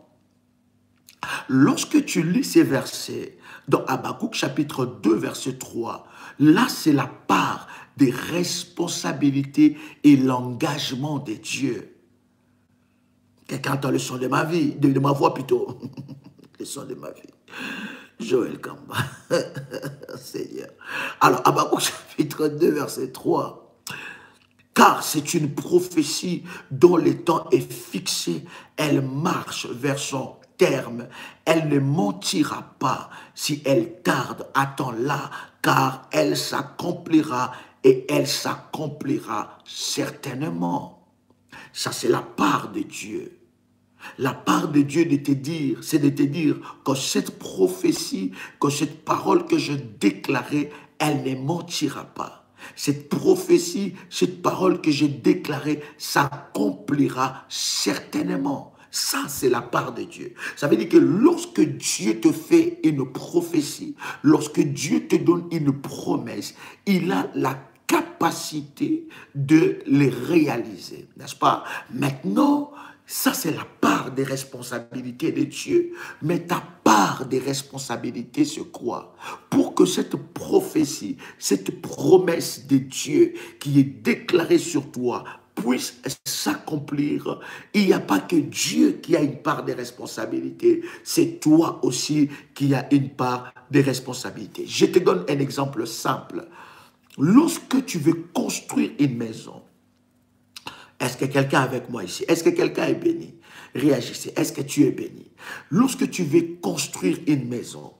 Lorsque tu lis ces versets dans Habakkuk chapitre 2 verset 3, là c'est la part des responsabilités et l'engagement de Dieu. Quelqu'un entend le son de ma vie, de ma voix plutôt, le son de ma vie. Joël Kamba, Seigneur. Alors Habakkuk chapitre 2 verset 3. Car c'est une prophétie dont le temps est fixé, elle marche vers son terme, elle ne mentira pas, si elle tarde, attends-la, car elle s'accomplira et elle s'accomplira certainement. Ça c'est la part de Dieu. La part de Dieu de te dire, c'est de te dire que cette prophétie, que cette parole que je déclarais, elle ne mentira pas. Cette prophétie, cette parole que j'ai déclarée s'accomplira certainement. Ça, c'est la part de Dieu. Ça veut dire que lorsque Dieu te fait une prophétie, lorsque Dieu te donne une promesse, il a la capacité de les réaliser, n'est-ce pas? Maintenant, ça, c'est la part des responsabilités de Dieu. Mais ta part des responsabilités, c'est quoi? Pour que cette prophétie, cette promesse de Dieu qui est déclarée sur toi puisse s'accomplir, il n'y a pas que Dieu qui a une part des responsabilités, c'est toi aussi qui as une part des responsabilités. Je te donne un exemple simple. Lorsque tu veux construire une maison, est-ce que quelqu'un est avec moi ici? Est-ce que quelqu'un est béni? Réagissez. Est-ce que tu es béni? Lorsque tu veux construire une maison,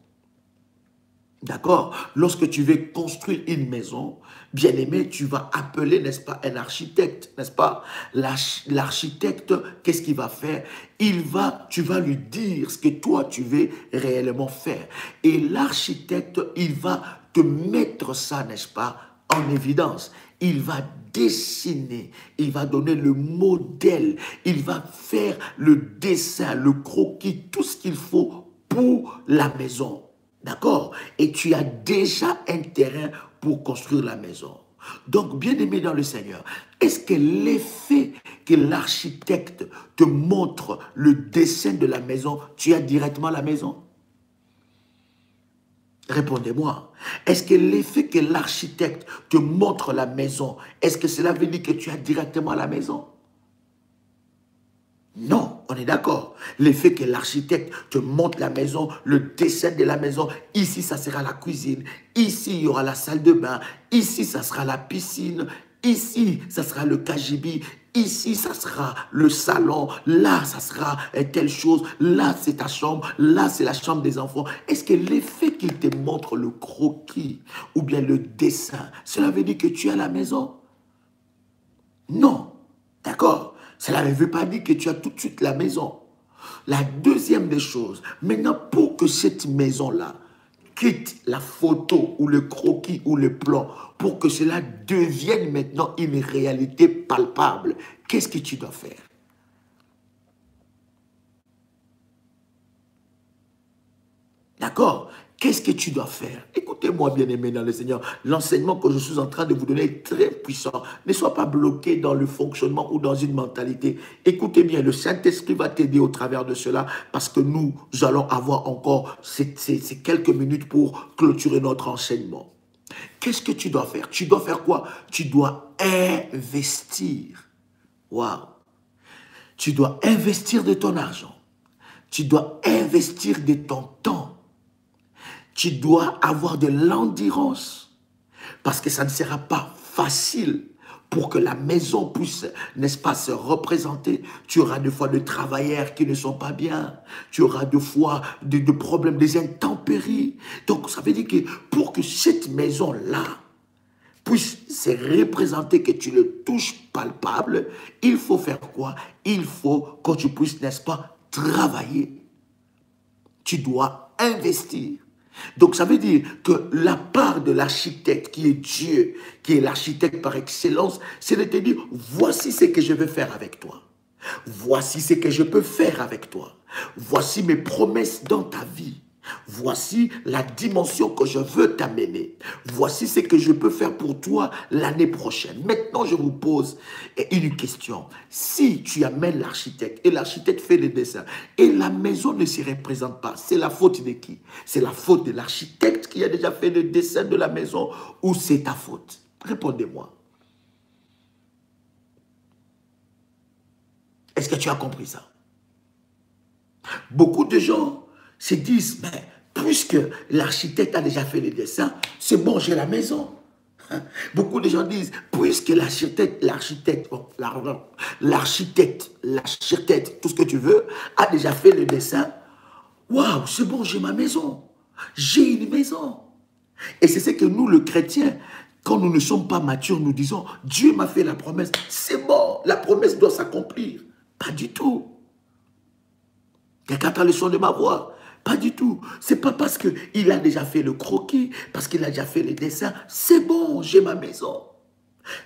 d'accord? Lorsque tu veux construire une maison, bien aimé, tu vas appeler, n'est-ce pas, un architecte, n'est-ce pas? L'architecte, qu'est-ce qu'il va faire? Tu vas lui dire ce que toi, tu veux réellement faire. Et l'architecte, il va te mettre ça, n'est-ce pas, en évidence. Il va dessiner, il va donner le modèle, il va faire le dessin, le croquis, tout ce qu'il faut pour la maison. D'accord? Et tu as déjà un terrain pour construire la maison. Donc, bien-aimé dans le Seigneur, est-ce que l'effet que l'architecte te montre le dessin de la maison, tu as directement la maison? Répondez-moi. Est-ce que l'effet que l'architecte te montre la maison, est-ce que cela veut dire que tu as directement la maison? Non, on est d'accord. L'effet que l'architecte te montre la maison, le dessin de la maison, ici ça sera la cuisine, ici il y aura la salle de bain, ici ça sera la piscine, ici ça sera le KGB, ici ça sera le salon, là ça sera telle chose, là c'est ta chambre, là c'est la chambre des enfants. Est-ce que l'effet qu'il te montre le croquis ou bien le dessin, cela veut dire que tu as la maison? Non, d'accord? Cela ne veut pas dire que tu as tout de suite la maison. La deuxième des choses, maintenant pour que cette maison-là quitte la photo ou le croquis ou le plan, pour que cela devienne maintenant une réalité palpable, qu'est-ce que tu dois faire? D'accord? Qu'est-ce que tu dois faire? Écoutez-moi, bien-aimé dans le Seigneur. L'enseignement que je suis en train de vous donner est très puissant. Ne sois pas bloqué dans le fonctionnement ou dans une mentalité. Écoutez bien, le Saint-Esprit va t'aider au travers de cela parce que nous allons avoir encore ces quelques minutes pour clôturer notre enseignement. Qu'est-ce que tu dois faire? Tu dois faire quoi? Tu dois investir. Waouh! Tu dois investir de ton argent. Tu dois investir de ton temps. Tu dois avoir de l'endurance parce que ça ne sera pas facile pour que la maison puisse, n'est-ce pas, se représenter. Tu auras des fois de travailleurs qui ne sont pas bien. Tu auras des fois de problèmes, des intempéries. Donc, ça veut dire que pour que cette maison-là puisse se représenter, que tu le touches palpable, il faut faire quoi? Il faut que tu puisses, n'est-ce pas, travailler. Tu dois investir. Donc, ça veut dire que la part de l'architecte qui est Dieu, qui est l'architecte par excellence, c'est de te dire, voici ce que je veux faire avec toi. Voici ce que je peux faire avec toi. Voici mes promesses dans ta vie. Voici la dimension que je veux t'amener. Voici ce que je peux faire pour toi l'année prochaine. Maintenant, je vous pose une question. Si tu amènes l'architecte et l'architecte fait les dessins et la maison ne s'y représente pas, c'est la faute de qui? C'est la faute de l'architecte qui a déjà fait le dessin de la maison ou c'est ta faute? Répondez-moi. Est-ce que tu as compris ça? Beaucoup de gens se disent, mais puisque l'architecte a déjà fait les dessins, c'est bon, j'ai la maison. Beaucoup de gens disent, puisque l'architecte, tout ce que tu veux, a déjà fait le dessin, waouh, c'est bon, j'ai ma maison. J'ai une maison. Et c'est ce que nous, le chrétien, quand nous ne sommes pas matures, nous disons, Dieu m'a fait la promesse, c'est bon, la promesse doit s'accomplir. Pas du tout. Quelqu'un entend le son de ma voix? Pas du tout. C'est pas parce qu'il a déjà fait le croquis, parce qu'il a déjà fait les dessins. C'est bon, j'ai ma maison.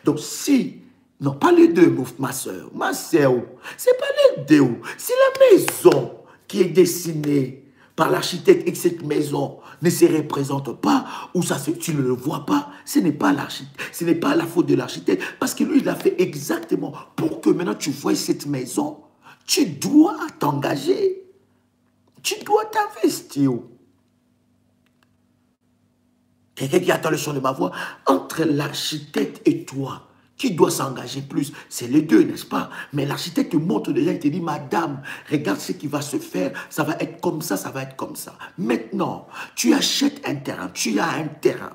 Donc si, non pas les deux, ma soeur, c'est pas les deux. C'est la maison qui est dessinée par l'architecte et que cette maison ne se représente pas, ou ça, tu ne le vois pas, ce n'est pas l'architecte, ce n'est pas la faute de l'architecte, parce que lui, il a fait exactement pour que maintenant tu vois cette maison, tu dois t'engager. Tu dois t'investir. Quelqu'un qui attend le son de ma voix, entre l'architecte et toi, Qui doit s'engager plus? C'est les deux, n'est-ce pas? Mais l'architecte te montre déjà, il te dit, madame, regarde ce qui va se faire, ça va être comme ça va être comme ça. Maintenant, tu achètes un terrain, tu as un terrain.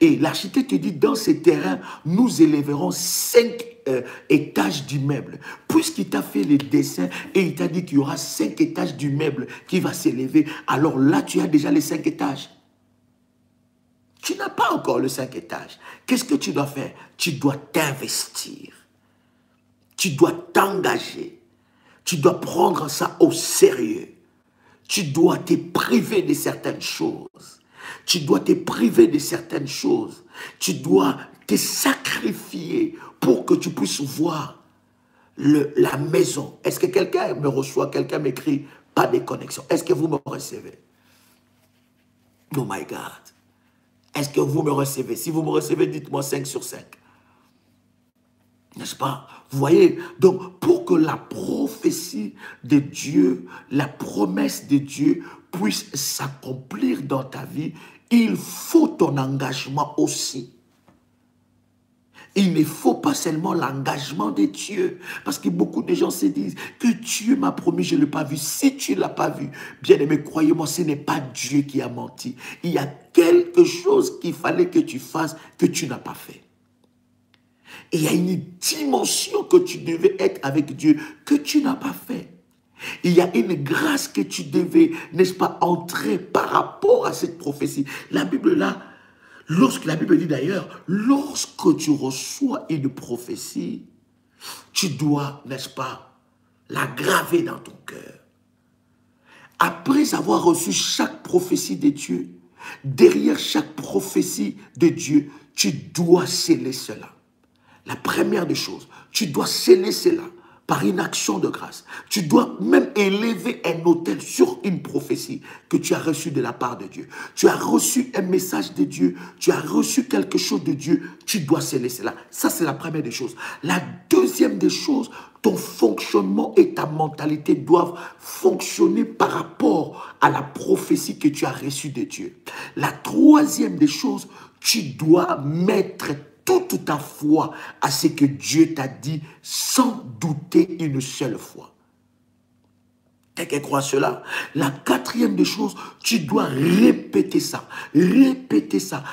Et l'architecte te dit, dans ce terrain, nous élèverons 5 étages d'immeuble. Puisqu'il t'a fait les dessins et il t'a dit qu'il y aura 5 étages d'immeuble qui va s'élever, alors là, tu as déjà les 5 étages. Tu n'as pas encore le 5 étages. Qu'est-ce que tu dois faire? Tu dois t'investir. Tu dois t'engager. Tu dois prendre ça au sérieux. Tu dois te priver de certaines choses. Tu dois te priver de certaines choses. Tu dois te sacrifier pour que tu puisses voir la maison. Est-ce que quelqu'un me reçoit? Quelqu'un m'écrit? Pas de connexion. Est-ce que vous me recevez? Oh my God. Est-ce que vous me recevez? Si vous me recevez, dites-moi 5 sur 5. N'est-ce pas? Vous voyez? Donc, pour que la prophétie de Dieu, la promesse de Dieu puisse s'accomplir dans ta vie, il faut ton engagement aussi. Il ne faut pas seulement l'engagement de Dieu. Parce que beaucoup de gens se disent que Dieu m'a promis, je ne l'ai pas vu. Si tu ne l'as pas vu, bien aimé, croyez-moi, ce n'est pas Dieu qui a menti. Il y a quelque chose qu'il fallait que tu fasses que tu n'as pas fait. Et il y a une dimension que tu devais être avec Dieu que tu n'as pas fait. Il y a une grâce que tu devais, n'est-ce pas, entrer par rapport à cette prophétie. La Bible là, lorsque la Bible dit d'ailleurs, lorsque tu reçois une prophétie, tu dois, n'est-ce pas, la graver dans ton cœur. Après avoir reçu chaque prophétie de Dieu, derrière chaque prophétie de Dieu, tu dois sceller cela. La première des choses, tu dois sceller cela par une action de grâce. Tu dois même élever un autel sur une prophétie que tu as reçue de la part de Dieu. Tu as reçu un message de Dieu, tu as reçu quelque chose de Dieu, tu dois sceller cela. Ça, c'est la première des choses. La deuxième des choses, ton fonctionnement et ta mentalité doivent fonctionner par rapport à la prophétie que tu as reçue de Dieu. La troisième des choses, tu dois mettre toute ta foi à ce que Dieu t'a dit sans douter une seule fois. Quelqu'un croit cela? La quatrième des choses, tu dois répéter ça. Répéter ça.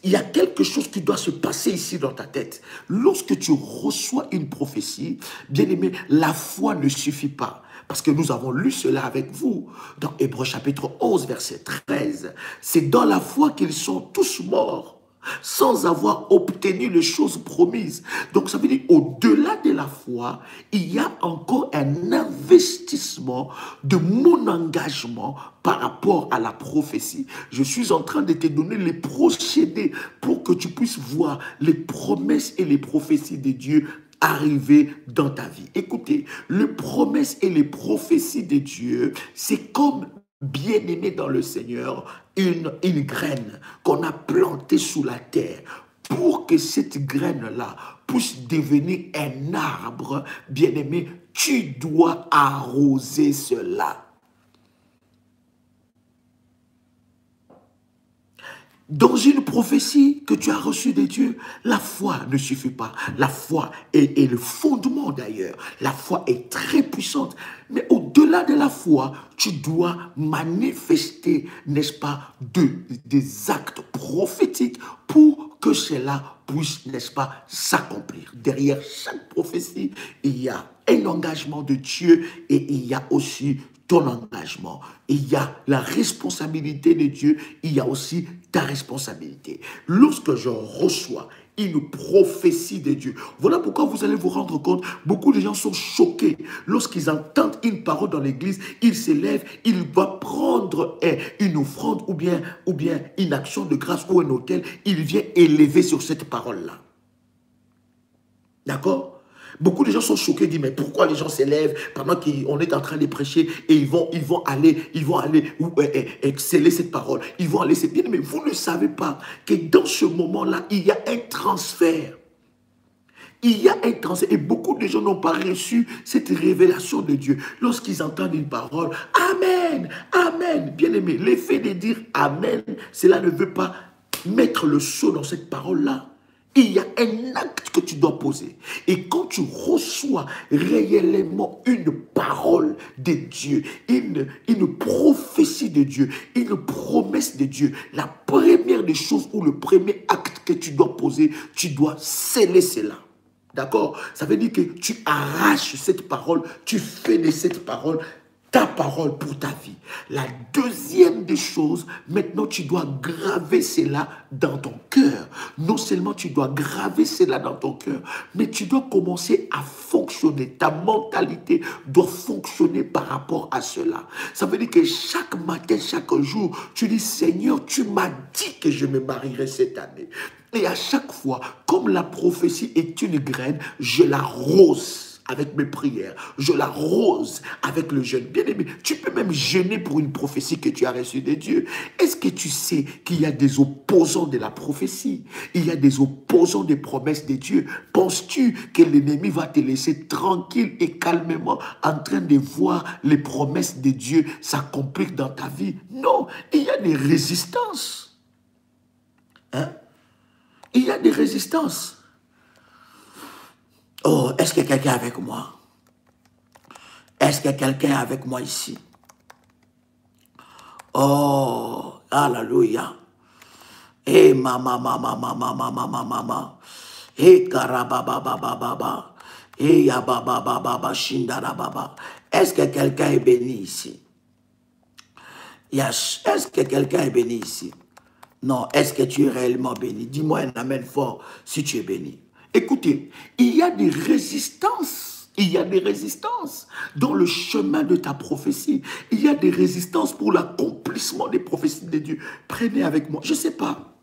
Il y a quelque chose qui doit se passer ici dans ta tête. Lorsque tu reçois une prophétie, bien aimé, la foi ne suffit pas. Parce que nous avons lu cela avec vous dans Hébreux chapitre 11, verset 13. C'est dans la foi qu'ils sont tous morts, sans avoir obtenu les choses promises. Donc ça veut dire, au-delà de la foi, il y a encore un investissement de mon engagement par rapport à la prophétie. Je suis en train de te donner les procédés pour que tu puisses voir les promesses et les prophéties de Dieu arriver dans ta vie. Écoutez, les promesses et les prophéties de Dieu, c'est comme bien-aimé dans le Seigneur, une graine qu'on a plantée sous la terre. Pour que cette graine-là puisse devenir un arbre, bien-aimé, tu dois arroser cela. Dans une prophétie que tu as reçue de Dieu, la foi ne suffit pas. La foi est le fondement d'ailleurs. La foi est très puissante. Mais au-delà de la foi, tu dois manifester, n'est-ce pas, des actes prophétiques pour que cela puisse, n'est-ce pas, s'accomplir. Derrière chaque prophétie, il y a un engagement de Dieu et il y a aussi ton engagement. Il y a la responsabilité de Dieu, il y a aussi ta responsabilité. Lorsque je reçois une prophétie de Dieu, voilà pourquoi vous allez vous rendre compte, beaucoup de gens sont choqués. Lorsqu'ils entendent une parole dans l'église, ils s'élèvent, ils doivent prendre une offrande ou bien une action de grâce ou un autel, il vient élever sur cette parole-là. D'accord? Beaucoup de gens sont choqués, disent, mais pourquoi les gens s'élèvent pendant qu'on est en train de prêcher et ils vont aller sceller cette parole. Ils vont aller, c'est bien, mais vous ne savez pas que dans ce moment-là, il y a un transfert. Il y a un transfert et beaucoup de gens n'ont pas reçu cette révélation de Dieu. Lorsqu'ils entendent une parole, Amen, Amen, bien aimé, l'effet de dire Amen, cela ne veut pas mettre le sceau dans cette parole-là. Il y a un acte que tu dois poser. Et quand tu reçois réellement une parole de Dieu, une prophétie de Dieu, une promesse de Dieu, la première des choses ou le premier acte que tu dois poser, tu dois sceller cela. D'accord? Ça veut dire que tu arraches cette parole, tu fais de cette parole ta parole pour ta vie. La deuxième des choses, maintenant tu dois graver cela dans ton cœur. Non seulement tu dois graver cela dans ton cœur, mais tu dois commencer à fonctionner. Ta mentalité doit fonctionner par rapport à cela. Ça veut dire que chaque matin, chaque jour, tu dis, Seigneur, tu m'as dit que je me marierai cette année. Et à chaque fois, comme la prophétie est une graine, je l'arrose avec mes prières, je l'arrose avec le jeûne. Bien aimé, tu peux même jeûner pour une prophétie que tu as reçue de Dieu. Est-ce que tu sais qu'il y a des opposants de la prophétie? Il y a des opposants des promesses de Dieu. Penses-tu que l'ennemi va te laisser tranquille et calmement en train de voir les promesses de Dieu s'accomplir dans ta vie? Non, il y a des résistances. Hein? Il y a des résistances. Oh, est-ce que quelqu'un est avec moi? Est-ce que quelqu'un est avec moi ici? Oh, alléluia. Eh, mama. Eh, karabababababa. Eh, yababababa, shindarababa. Est-ce que quelqu'un est béni ici? Yes. Est-ce que quelqu'un est béni ici? Non, est-ce que tu es réellement béni? Dis-moi un amen fort si tu es béni. Écoutez, il y a des résistances. Il y a des résistances dans le chemin de ta prophétie. Il y a des résistances pour l'accomplissement des prophéties de Dieu. Prenez avec moi. Je ne sais pas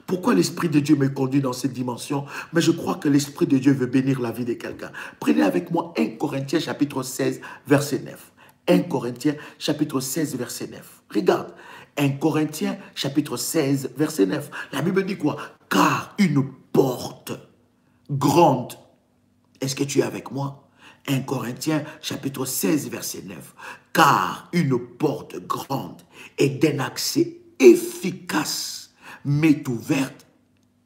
pourquoi l'Esprit de Dieu me conduit dans cette dimension, mais je crois que l'Esprit de Dieu veut bénir la vie de quelqu'un. Prenez avec moi 1 Corinthiens chapitre 16, verset 9. 1 Corinthiens chapitre 16, verset 9. Regarde. 1 Corinthiens chapitre 16, verset 9. La Bible dit quoi? Car une porte grande. Est-ce que tu es avec moi? 1 Corinthiens chapitre 16, verset 9. Car une porte grande et d'un accès efficace m'est ouverte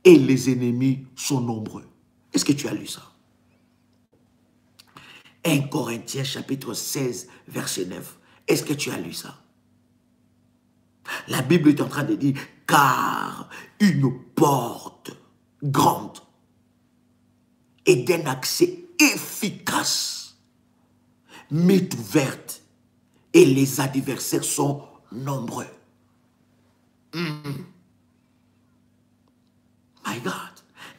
et les ennemis sont nombreux. Est-ce que tu as lu ça? 1 Corinthiens chapitre 16, verset 9. Est-ce que tu as lu ça? La Bible est en train de dire, car une porte grande et d'un accès efficace m'est ouverte et les adversaires sont nombreux. My God.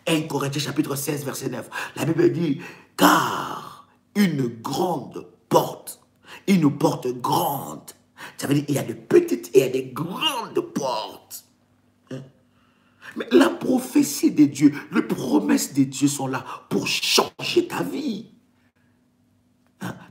1 Corinthiens chapitre 16, verset 9. La Bible dit, car une grande porte, une porte grande, ça veut dire qu'il y a de petites et il y a des grandes portes. Mais la prophétie de Dieu, les promesses de Dieu sont là pour changer ta vie.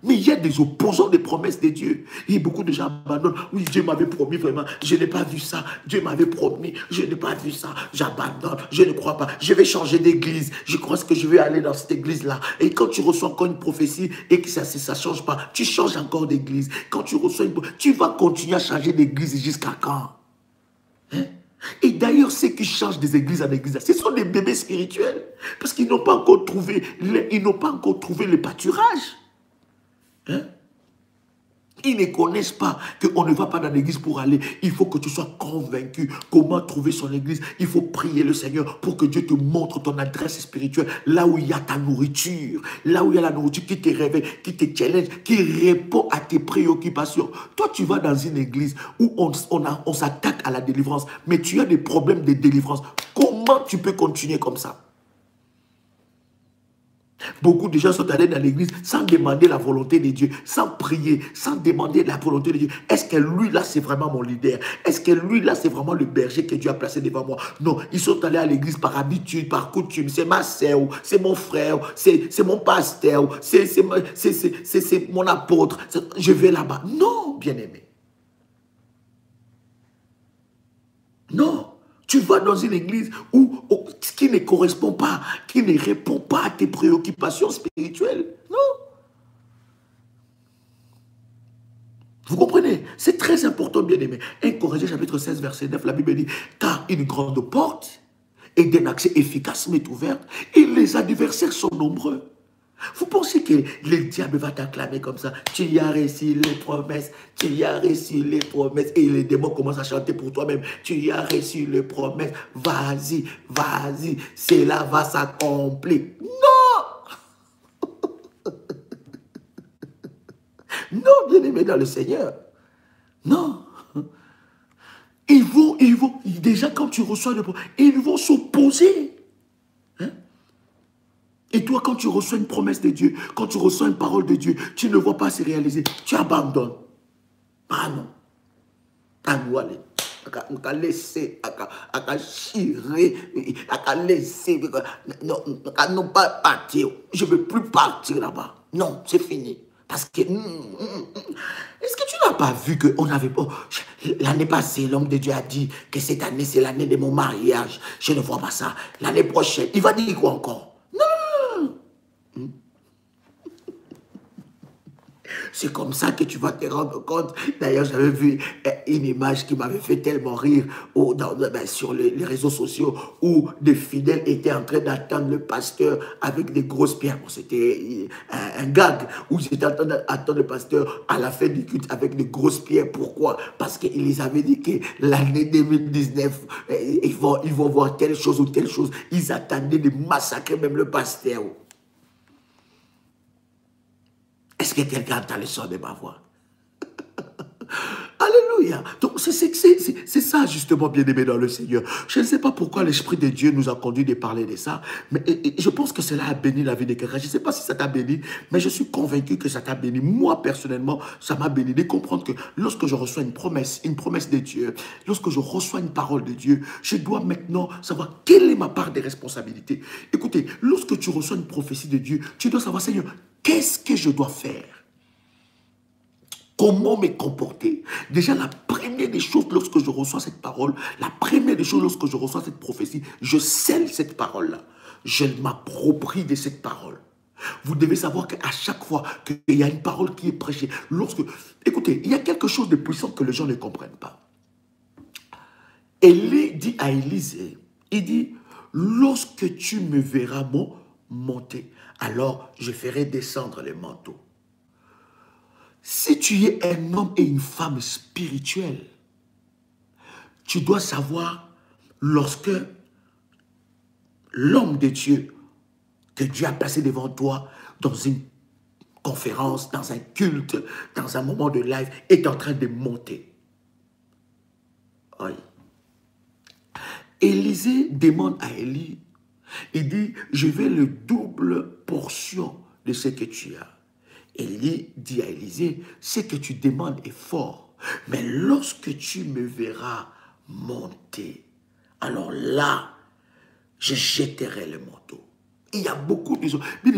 Mais il y a des opposants des promesses de Dieu. Et beaucoup de gens abandonnent. Oui, Dieu m'avait promis vraiment. Je n'ai pas vu ça. Dieu m'avait promis. Je n'ai pas vu ça. J'abandonne. Je ne crois pas. Je vais changer d'église. Je crois que je vais aller dans cette église-là. Et quand tu reçois encore une prophétie et que ça ne change pas, tu changes encore d'église. Quand tu reçois une prophétie, tu vas continuer à changer d'église jusqu'à quand? Et d'ailleurs, ceux qui changent des églises en église, ce sont des bébés spirituels. Parce qu'ils n'ont pas encore trouvé le pâturage. Ils ne connaissent pas qu'on ne va pas dans l'église pour aller. Il faut que tu sois convaincu comment trouver son église. Il faut prier le Seigneur pour que Dieu te montre ton adresse spirituelle. Là où il y a ta nourriture. Là où il y a la nourriture qui te réveille, qui te challenge, qui répond à tes préoccupations. Toi, tu vas dans une église où on s'attaque à la délivrance. Mais tu as des problèmes de délivrance. Comment tu peux continuer comme ça? Beaucoup de gens sont allés dans l'église sans demander la volonté de Dieu, sans prier, sans demander la volonté de Dieu. Est-ce que lui là c'est vraiment mon leader? Est-ce que lui là c'est vraiment le berger que Dieu a placé devant moi? Non, ils sont allés à l'église par habitude, par coutume. C'est ma sœur, c'est mon frère, c'est mon pasteur, c'est mon apôtre. Je vais là-bas. Non, bien-aimé. Non. Tu vas dans une église qui ne correspond pas, qui ne répond pas à tes préoccupations spirituelles. Non. Vous comprenez? C'est très important, bien aimé. 1 Corinthiens chapitre 16, verset 9, la Bible dit, car une grande porte et d'un accès efficace m'est ouverte. Et les adversaires sont nombreux. Vous pensez que le diable va t'acclamer comme ça? Tu y as réussi les promesses, tu y as réussi les promesses. Et les démons commencent à chanter pour toi-même. Tu y as réussi les promesses. Vas-y, vas-y, cela va s'accomplir. Non! Non, bien-aimé dans le Seigneur. Non. Déjà quand tu reçois le promesses, ils vont s'opposer. Hein? Et toi, quand tu reçois une promesse de Dieu, quand tu reçois une parole de Dieu, tu ne vois pas se réaliser, tu abandonnes. Ah non. À nous aller. À laisser, à chirer, à laisser, à non pas partir. Je ne veux plus partir là-bas. Non, c'est fini. Parce que, est-ce que tu n'as pas vu qu'on avait... Oh, l'année passée, l'homme de Dieu a dit que cette année, c'est l'année de mon mariage. Je ne vois pas ça. L'année prochaine, il va dire quoi encore? Non. C'est comme ça que tu vas te rendre compte. D'ailleurs, j'avais vu une image qui m'avait fait tellement rire sur les réseaux sociaux où des fidèles étaient en train d'attendre le pasteur avec des grosses pierres. Bon, c'était un gag où ils étaient en train d'attendre le pasteur à la fin du culte avec des grosses pierres. Pourquoi? Parce qu'il les avait dit que l'année 2019, ils vont voir telle chose ou telle chose. Ils attendaient de massacrer même le pasteur. Est-ce que quelqu'un entend le son de ma voix? Alléluia. Donc, c'est ça, justement, bien-aimé dans le Seigneur. Je ne sais pas pourquoi l'Esprit de Dieu nous a conduit de parler de ça, mais je pense que cela a béni la vie de quelqu'un. Je ne sais pas si ça t'a béni, mais je suis convaincu que ça t'a béni. Moi, personnellement, ça m'a béni de comprendre que lorsque je reçois une promesse de Dieu, lorsque je reçois une parole de Dieu, je dois maintenant savoir quelle est ma part de responsabilité. Écoutez, lorsque tu reçois une prophétie de Dieu, tu dois savoir, Seigneur, qu'est-ce que je dois faire? Comment me comporter? Déjà, la première des choses lorsque je reçois cette parole, la première des choses lorsque je reçois cette prophétie, je scelle cette parole-là. Je m'approprie de cette parole. Vous devez savoir qu'à chaque fois qu'il y a une parole qui est prêchée, écoutez, il y a quelque chose de puissant que les gens ne comprennent pas. Élie dit à Élisée, il dit, lorsque tu me verras monter, alors je ferai descendre les manteaux. Si tu es un homme et une femme spirituelle, tu dois savoir, lorsque l'homme de Dieu, que Dieu a placé devant toi dans une conférence, dans un culte, dans un moment de live, est en train de monter. Oui. Élisée demande à Élie, il dit, je vais le double portion de ce que tu as. Élie dit à Élisée, ce que tu demandes est fort, mais lorsque tu me verras monter, alors là, je jetterai le manteau. Il y a beaucoup de gens. Mais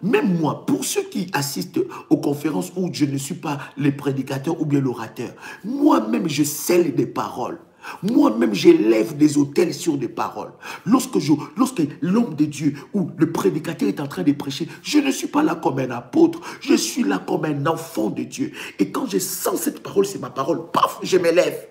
même moi, pour ceux qui assistent aux conférences où je ne suis pas le prédicateur ou bien l'orateur, moi-même, je scelle des paroles. Moi-même, j'élève des autels sur des paroles. Lorsque l'homme de Dieu ou le prédicateur est en train de prêcher, je ne suis pas là comme un apôtre, je suis là comme un enfant de Dieu. Et quand je sens cette parole, c'est ma parole, paf, je m'élève.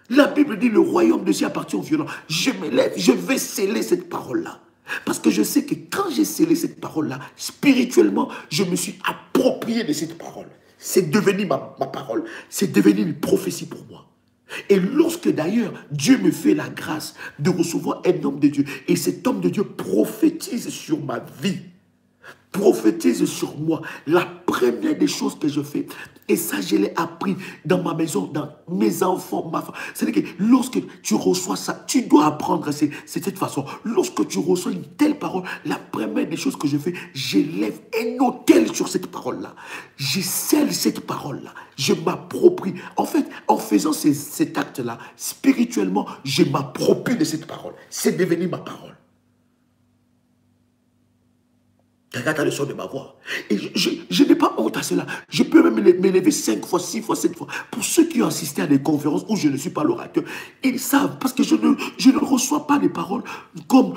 La Bible dit, le royaume de Dieu appartient aux violents. Je m'élève, je vais sceller cette parole-là. Parce que je sais que quand j'ai scellé cette parole-là, spirituellement, je me suis approprié de cette parole. C'est devenu ma parole, c'est devenu une prophétie pour moi. Et lorsque d'ailleurs Dieu me fait la grâce de recevoir un homme de Dieu, et cet homme de Dieu prophétise sur ma vie, prophétise sur moi, la première des choses que je fais, et ça je l'ai appris dans ma maison, dans mes enfants, ma femme, c'est-à-dire que lorsque tu reçois ça, tu dois apprendre, c'est cette façon. Lorsque tu reçois une telle parole, la première des choses que je fais, j'élève un autel sur cette parole-là. Je scelle cette parole-là. Je m'approprie. En fait, en faisant cet acte-là, spirituellement, je m'approprie de cette parole. C'est devenu ma parole. Regarde le son de ma voix. Et je n'ai pas honte à cela. Je peux même m'élever 5 fois, 6 fois, 7 fois. Pour ceux qui ont assisté à des conférences où je ne suis pas l'orateur, ils savent, parce que je ne reçois pas les paroles comme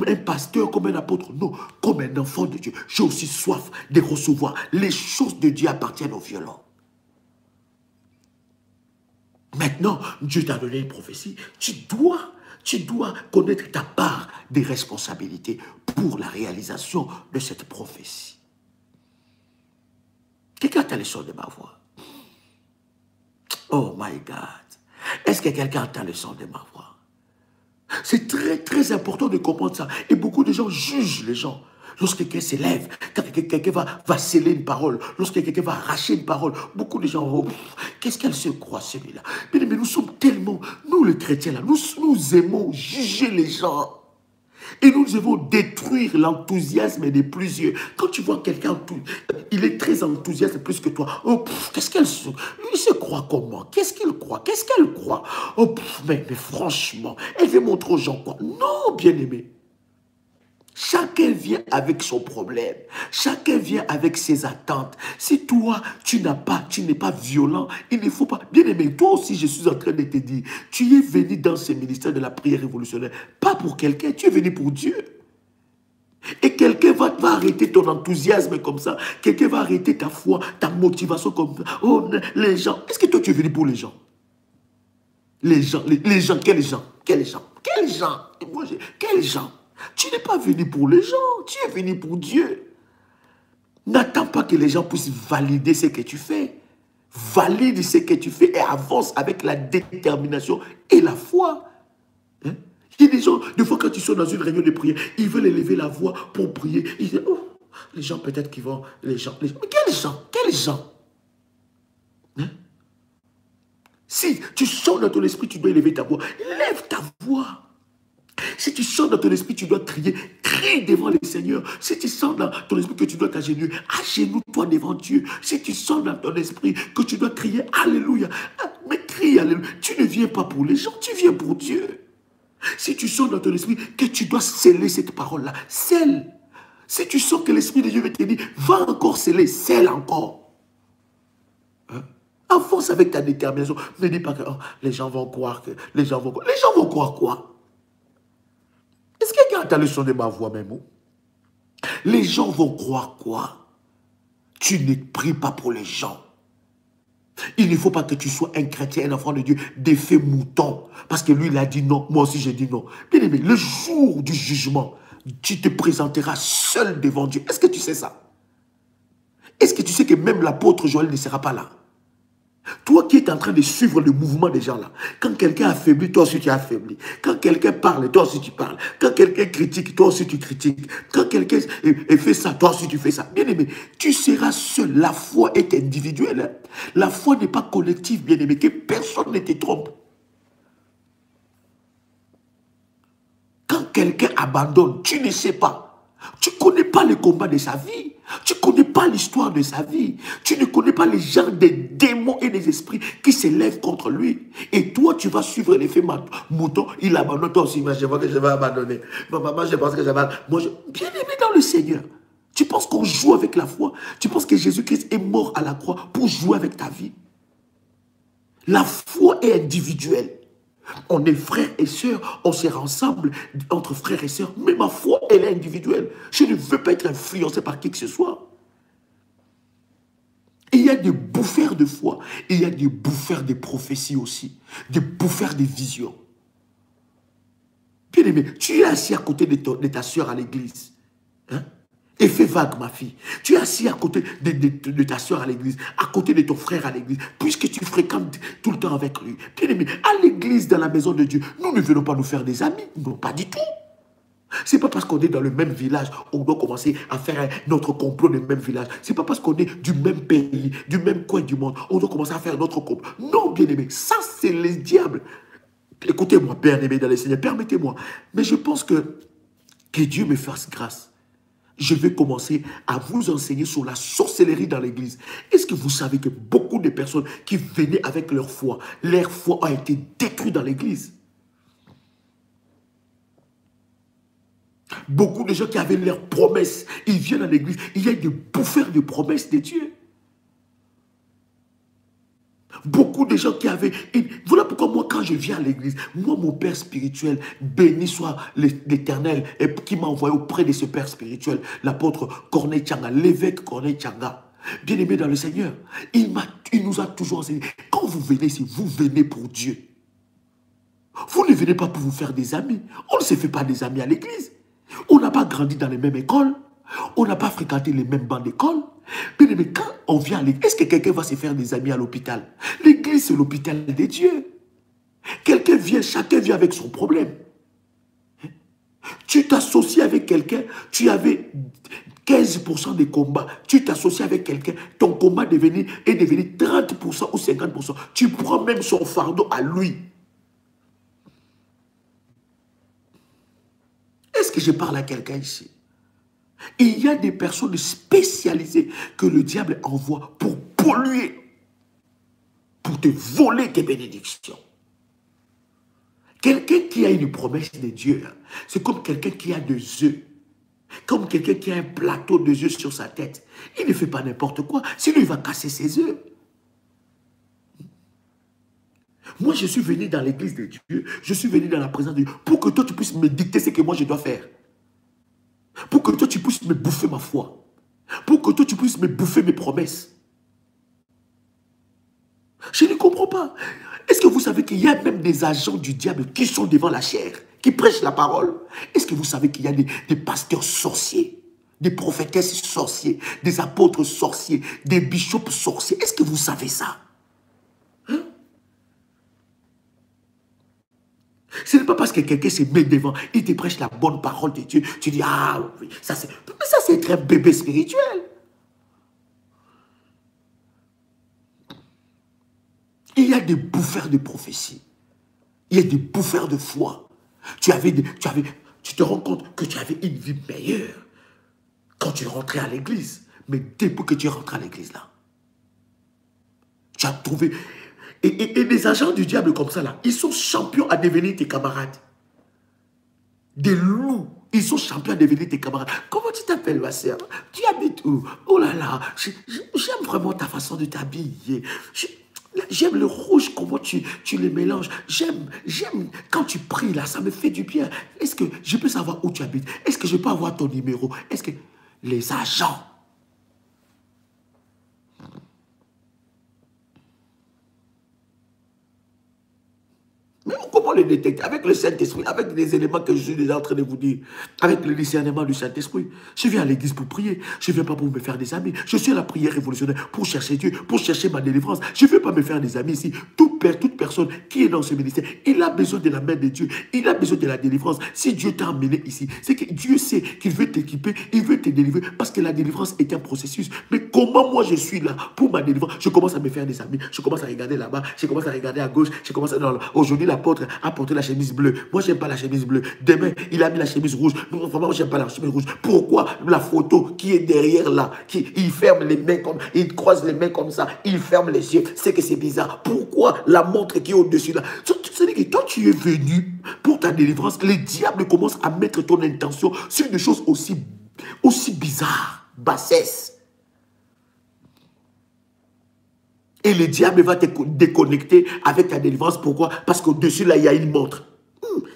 un pasteur, comme un apôtre. Non, comme un enfant de Dieu. J'ai aussi soif de recevoir. Les choses de Dieu appartiennent aux violents. Maintenant, Dieu t'a donné une prophétie. Tu dois Tu dois connaître ta part des responsabilités pour la réalisation de cette prophétie. Quelqu'un entend le son de ma voix? Oh my God. Est-ce que quelqu'un entend le son de ma voix? C'est très, très important de comprendre ça. Et beaucoup de gens jugent les gens. Lorsque quelqu'un s'élève, quand quelqu'un va sceller une parole, lorsque quelqu'un va arracher une parole, beaucoup de gens, oh, qu'est-ce qu'elle se croit celui-là? Mais nous sommes tellement, nous les chrétiens là, nous aimons juger les gens. Et nous devons détruire l'enthousiasme des plusieurs. Quand tu vois quelqu'un, il est très enthousiaste plus que toi. Oh, qu'est-ce qu'elle se... Il se croit comment? Qu'est-ce qu'il croit? Qu'est-ce qu'elle croit? Oh, mais franchement, elle veut montrer aux gens quoi? Non, bien-aimé. Chacun vient avec son problème. Chacun vient avec ses attentes. Si toi, tu n'es pas violent, il ne faut pas... Bien aimé, toi aussi, je suis en train de te dire, tu es venu dans ce ministère de la prière révolutionnaire, pas pour quelqu'un, tu es venu pour Dieu. Et quelqu'un va arrêter ton enthousiasme comme ça. Quelqu'un va arrêter ta foi, ta motivation comme ça. Oh, les gens. Est-ce que toi, tu es venu pour les gens? Les gens, quels gens? Quels gens? Quels gens? Quels gens? Tu n'es pas venu pour les gens, tu es venu pour Dieu. N'attends pas que les gens puissent valider ce que tu fais. Valide ce que tu fais et avance avec la détermination et la foi. Hein? Il y a des gens, des fois quand tu sors dans une réunion de prière, ils veulent élever la voix pour prier. Ils disent, oh, les gens peut-être qui vont, les gens. Mais quels gens? Quels gens? Hein? Si tu sors dans ton esprit, tu dois élever ta voix. Lève ta voix. Si tu sens dans ton esprit, tu dois crier, crie devant le Seigneur. Si tu sens dans ton esprit que tu dois t'agenouiller, agenouille-toi devant Dieu. Si tu sens dans ton esprit que tu dois crier, Alléluia, mais crie, Alléluia. Tu ne viens pas pour les gens, tu viens pour Dieu. Si tu sens dans ton esprit que tu dois sceller cette parole-là, scelle. Si tu sens que l'Esprit de Dieu te dit, va encore sceller, scelle encore. Hein? Avance avec ta détermination. Ne dis pas que oh, les gens vont croire que... Les gens vont croire quoi? Est-ce que quelqu'un entend le son de ma voix même? Les gens vont croire quoi? Tu ne pries pas pour les gens. Il ne faut pas que tu sois un chrétien, un enfant de Dieu, d'effet mouton. Parce que lui, il a dit non. Moi aussi, j'ai dit non. Bien aimé, le jour du jugement, tu te présenteras seul devant Dieu. Est-ce que tu sais ça? Est-ce que tu sais que même l'apôtre Joël ne sera pas là? Toi qui es en train de suivre le mouvement des gens là, quand quelqu'un affaiblit, toi aussi tu es affaibli. Quand quelqu'un parle, toi aussi tu parles. Quand quelqu'un critique, toi aussi tu critiques. Quand quelqu'un fait ça, toi aussi tu fais ça. Bien aimé, tu seras seul. La foi est individuelle. La foi n'est pas collective, bien aimé, que personne ne te trompe. Quand quelqu'un abandonne, tu ne sais pas. Tu ne connais pas le combat de sa vie. Tu ne connais pas l'histoire de sa vie. Tu ne connais pas les gens des démons et des esprits qui s'élèvent contre lui. Et toi, tu vas suivre l'effet mouton. Il abandonne. Toi aussi, moi, je vois que je vais abandonner. Maman, je pense que je vais abandonner. Bien aimé dans le Seigneur. Tu penses qu'on joue avec la foi? Tu penses que Jésus-Christ est mort à la croix pour jouer avec ta vie? La foi est individuelle. On est frères et sœurs, on sert ensemble entre frères et sœurs, mais ma foi, elle est individuelle. Je ne veux pas être influencé par qui que ce soit. Et il y a des bouffeurs de foi, et il y a des bouffeurs de prophéties aussi, des bouffeurs de visions. Bien aimé, tu es assis à côté de ta sœur à l'église. Hein? Et fais vague, ma fille. Tu es assis à côté de ta soeur à l'église, à côté de ton frère à l'église, puisque tu fréquentes tout le temps avec lui. Bien aimé, à l'église, dans la maison de Dieu, nous ne venons pas nous faire des amis. Non, pas du tout. Ce n'est pas parce qu'on est dans le même village, on doit commencer à faire notre complot dans le même village. Ce n'est pas parce qu'on est du même pays, du même coin du monde, on doit commencer à faire notre complot. Non, bien aimé, ça c'est le diable. Écoutez-moi, bien aimé dans le Seigneur, permettez-moi. Mais je pense que Dieu me fasse grâce. Je vais commencer à vous enseigner sur la sorcellerie dans l'église. Est-ce que vous savez que beaucoup de personnes qui venaient avec leur foi a été détruite dans l'église? Beaucoup de gens qui avaient leurs promesses, ils viennent à l'église, il y a des bouffeurs de promesses de Dieu. Beaucoup de gens qui avaient... Voilà pourquoi moi, quand je viens à l'église, moi, mon Père spirituel, béni soit l'Éternel, et qui m'a envoyé auprès de ce Père spirituel, l'apôtre Corneille Tchanga, l'évêque Corneille Tchanga, bien aimé dans le Seigneur, il nous a toujours enseigné. Quand vous venez ici, vous venez pour Dieu. Vous ne venez pas pour vous faire des amis. On ne se fait pas des amis à l'église. On n'a pas grandi dans les mêmes écoles. On n'a pas fréquenté les mêmes bancs d'école. Mais quand on vient à l'église, est-ce que quelqu'un va se faire des amis à l'hôpital? L'église, c'est l'hôpital des dieux. Quelqu'un vient, chacun vient avec son problème. Tu t'associes avec quelqu'un, tu avais 15% des combats, tu t'associes avec quelqu'un, ton combat est devenu 30% ou 50%. Tu prends même son fardeau à lui. Est-ce que je parle à quelqu'un ici? Il y a des personnes spécialisées que le diable envoie pour polluer, pour te voler tes bénédictions. Quelqu'un qui a une promesse de Dieu, c'est comme quelqu'un qui a des œufs. Comme quelqu'un qui a un plateau de œufs sur sa tête. Il ne fait pas n'importe quoi, sinon il va casser ses œufs. Moi, je suis venu dans l'église de Dieu, je suis venu dans la présence de Dieu, pour que toi, tu puisses me dicter ce que moi, je dois faire. Pour que toi, tu puisses me bouffer ma foi. Pour que toi, tu puisses me bouffer mes promesses. Je ne comprends pas. Est-ce que vous savez qu'il y a même des agents du diable qui sont devant la chair, qui prêchent la parole? Est-ce que vous savez qu'il y a des pasteurs sorciers, des prophétesses sorciers, des apôtres sorciers, des bishops sorciers? Est-ce que vous savez ça? Hein? Ce n'est pas parce que quelqu'un se met devant, il te prêche la bonne parole de Dieu, tu dis, ah oui, ça c'est être un bébé spirituel. Il y a des bouffeurs de prophétie. Il y a des bouffeurs de foi. Tu te rends compte que tu avais une vie meilleure quand tu rentrais à l'église. Mais depuis que tu rentres à l'église là, tu as trouvé... Et des agents du diable comme ça là, ils sont champions à devenir tes camarades. Des loups, ils sont champions à devenir tes camarades. Comment tu t'appelles, ma sœur? Tu habites où? Oh là là, j'aime vraiment ta façon de t'habiller. J'aime le rouge, comment tu les mélanges. J'aime quand tu pries là, ça me fait du bien. Est-ce que je peux savoir où tu habites? Est-ce que je peux avoir ton numéro? Est-ce que les agents... Mais comment les détecter? Avec le Saint-Esprit, avec les éléments que je suis déjà en train de vous dire, avec le discernement du Saint-Esprit. Je viens à l'église pour prier, je ne viens pas pour me faire des amis. Je suis à la prière révolutionnaire pour chercher Dieu, pour chercher ma délivrance. Je ne veux pas me faire des amis ici. Toute personne qui est dans ce ministère, il a besoin de la main de Dieu, il a besoin de la délivrance. Si Dieu t'a amené ici, c'est que Dieu sait qu'il veut t'équiper, il veut te délivrer, parce que la délivrance est un processus. Mais comment moi je suis là pour ma délivrance? Je commence à me faire des amis, je commence à regarder là-bas, je commence à regarder à gauche, je commence à... Aujourd'hui, l'apôtre a porté la chemise bleue. Moi, j'aime pas la chemise bleue. Demain, il a mis la chemise rouge. Vraiment, j'aime pas la chemise rouge. Pourquoi la photo qui est derrière là, il ferme les mains comme, il croise les mains comme ça, il ferme les yeux. C'est que c'est bizarre. Pourquoi la montre qui est au-dessus là? C'est-à-dire que quand tu es venu pour ta délivrance, les diables commencent à mettre ton intention sur des choses aussi bizarres, bassesses. Et le diable va te déconnecter avec ta délivrance. Pourquoi? Parce qu'au-dessus, là, il y a une montre.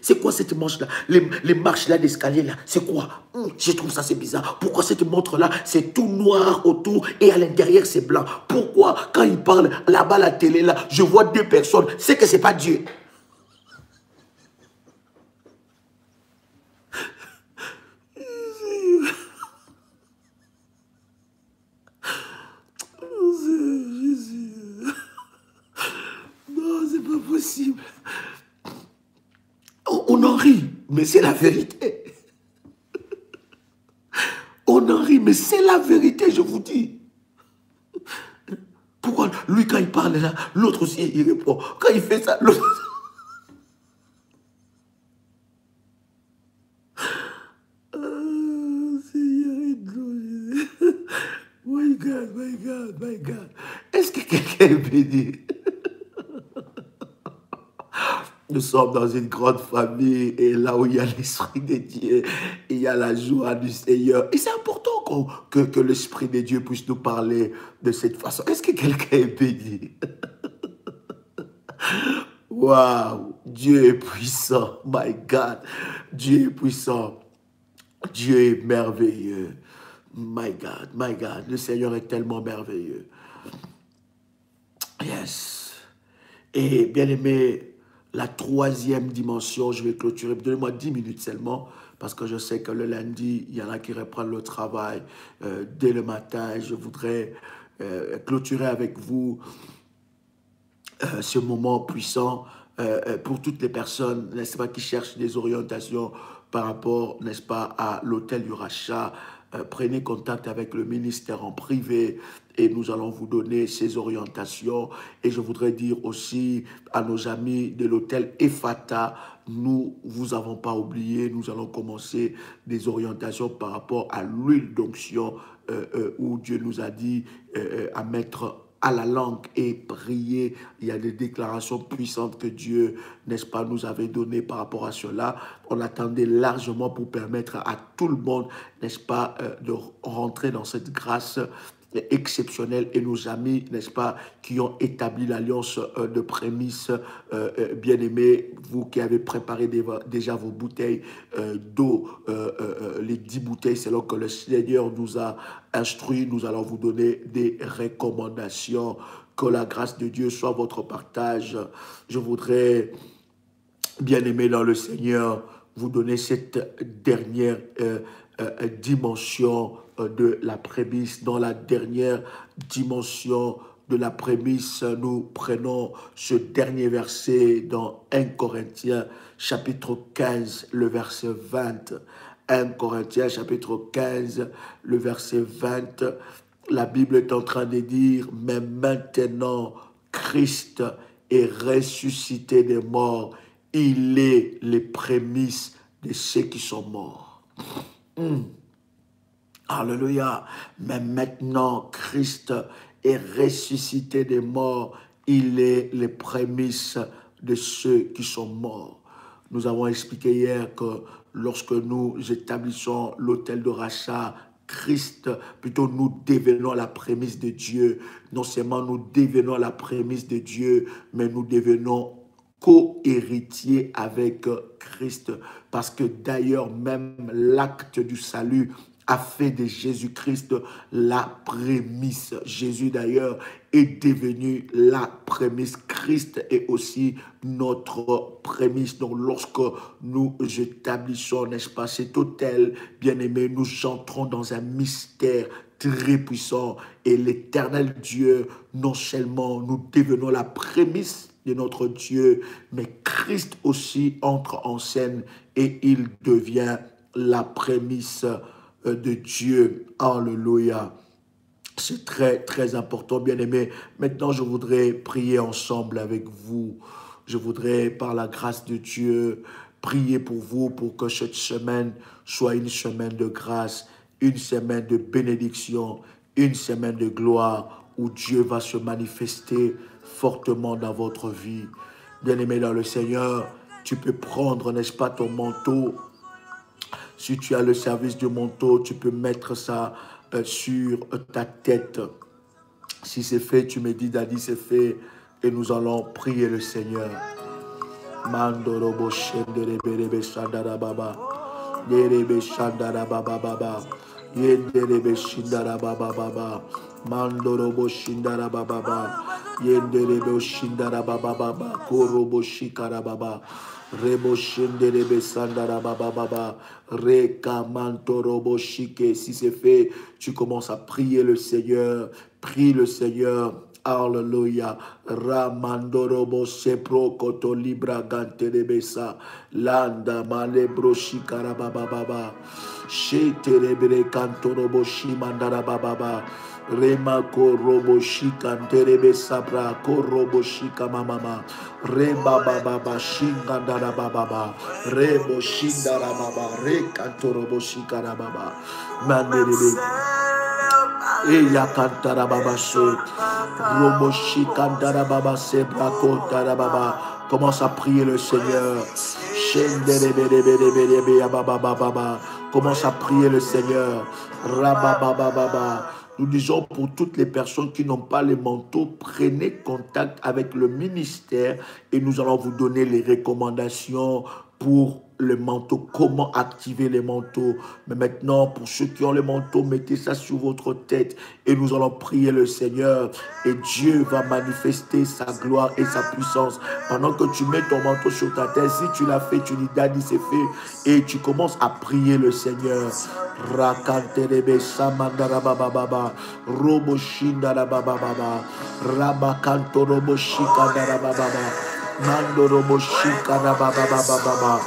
C'est quoi cette manche-là? Les marches-là d'escalier, là, c'est quoi? Je trouve ça, c'est bizarre. Pourquoi cette montre-là, c'est tout noir autour et à l'intérieur, c'est blanc? Pourquoi, quand il parle là-bas, à la télé, là, je vois deux personnes, c'est que c'est pas Dieu. Non, c'est pas possible. On en rit, mais c'est la vérité. On en rit, mais c'est la vérité, je vous dis. Pourquoi lui, quand il parle là, l'autre aussi, il répond. Quand il fait ça, l'autre... My God, my God, my God. Est-ce que quelqu'un est béni? Nous sommes dans une grande famille et là où il y a l'Esprit de Dieu, il y a la joie du Seigneur. Et c'est important que l'Esprit de Dieu puisse nous parler de cette façon. Est-ce que quelqu'un est béni? Waouh! Dieu est puissant. My God! Dieu est puissant. Dieu est merveilleux. My God, my God. Le Seigneur est tellement merveilleux. Yes. Et bien aimé, la troisième dimension, je vais clôturer. Donnez-moi 10 minutes seulement, parce que je sais que le lundi, il y en a qui reprennent le travail dès le matin. Je voudrais clôturer avec vous ce moment puissant pour toutes les personnes, n'est-ce pas, qui cherchent des orientations par rapport, n'est-ce pas, à l'hôtel du rachat. Prenez contact avec le ministère en privé et nous allons vous donner ces orientations. Et je voudrais dire aussi à nos amis de l'hôtel Ephata, nous vous avons pas oublié, nous allons commencer des orientations par rapport à l'huile d'onction où Dieu nous a dit à mettre à la langue et prier. Il y a des déclarations puissantes que Dieu, n'est-ce pas, nous avait données par rapport à cela. On attendait largement pour permettre à tout le monde, n'est-ce pas, de rentrer dans cette grâce exceptionnelle. Et nos amis, n'est-ce pas, qui ont établi l'alliance de prémices, bien-aimés, vous qui avez préparé déjà vos bouteilles d'eau, les 10 bouteilles, c'est là que le Seigneur nous a instruit, nous allons vous donner des recommandations. Que la grâce de Dieu soit votre partage. Je voudrais, bien-aimés dans le Seigneur, vous donner cette dernière dimension de la prémisse. Dans la dernière dimension de la prémisse, nous prenons ce dernier verset dans 1 Corinthiens chapitre 15, le verset 20. 1 Corinthiens chapitre 15, le verset 20. La Bible est en train de dire, mais maintenant, Christ est ressuscité des morts. Il est les prémices de ceux qui sont morts. Alléluia. Mais maintenant, Christ est ressuscité des morts. Il est les prémices de ceux qui sont morts. Nous avons expliqué hier que lorsque nous établissons l'hôtel de rachat, Christ, plutôt nous devenons la prémisse de Dieu. Non seulement nous devenons la prémisse de Dieu, mais nous devenons co-héritiers avec Christ. Parce que d'ailleurs, même l'acte du salut a fait de Jésus-Christ la prémisse. Jésus d'ailleurs est devenu la prémisse. Christ est aussi notre prémisse. Donc lorsque nous établissons, n'est-ce pas, cet hôtel, bien-aimé, nous entrons dans un mystère très puissant. Et l'éternel Dieu, non seulement nous devenons la prémisse de notre Dieu, mais Christ aussi entre en scène et il devient la prémisse de Dieu. Alléluia. C'est très, très important, bien-aimé. Maintenant, je voudrais prier ensemble avec vous. Je voudrais, par la grâce de Dieu, prier pour vous, pour que cette semaine soit une semaine de grâce, une semaine de bénédiction, une semaine de gloire, où Dieu va se manifester fortement dans votre vie. Bien-aimé dans le Seigneur, tu peux prendre, n'est-ce pas, ton manteau. Si tu as le service du manteau, tu peux mettre ça sur ta tête. Si c'est fait, tu me dis, Daddy, c'est fait. Et nous allons prier le Seigneur. Mandorobo shenderebe shandara baba. Yerebe shandara baba baba. Yenderebe shindara baba baba. Mandorobo shindara baba baba. Yenderebe shindara baba baba. Korobo shikara baba. Rebo shenderebe sandara baba baba. Reka mantorobo shike. Si c'est fait, tu commences à prier le Seigneur. Prie le Seigneur. Alléluia. Ramandorobo sepro koto libra gante de besa. Landa malebro shikara baba baba. Sheterebre kantorobo shimandara baba baba. Rema korobo shikanterebe sabra korobo shika mama. Reba baba shingandara baba. Rebo shindara baba. Rekantorobo shikara baba. Manderebe. Et yakantara baba so roboshi kantara baba sebra kontara baba. Commence à prier le Seigneur. Commence à prier le Seigneur. Rababababa. Nous disons pour toutes les personnes qui n'ont pas les manteaux, prenez contact avec le ministère et nous allons vous donner les recommandations pour le manteau, comment activer les manteaux. Mais maintenant, pour ceux qui ont le manteau, mettez ça sur votre tête et nous allons prier le Seigneur. Et Dieu va manifester sa gloire et sa puissance. Pendant que tu mets ton manteau sur ta tête, si tu l'as fait, tu dis Daddy, c'est fait. Et tu commences à prier le Seigneur. Rakanterebe samandara baba baba, robo shindara baba baba, rabakanto robo shikandara baba baba, mando robo shikara baba baba baba,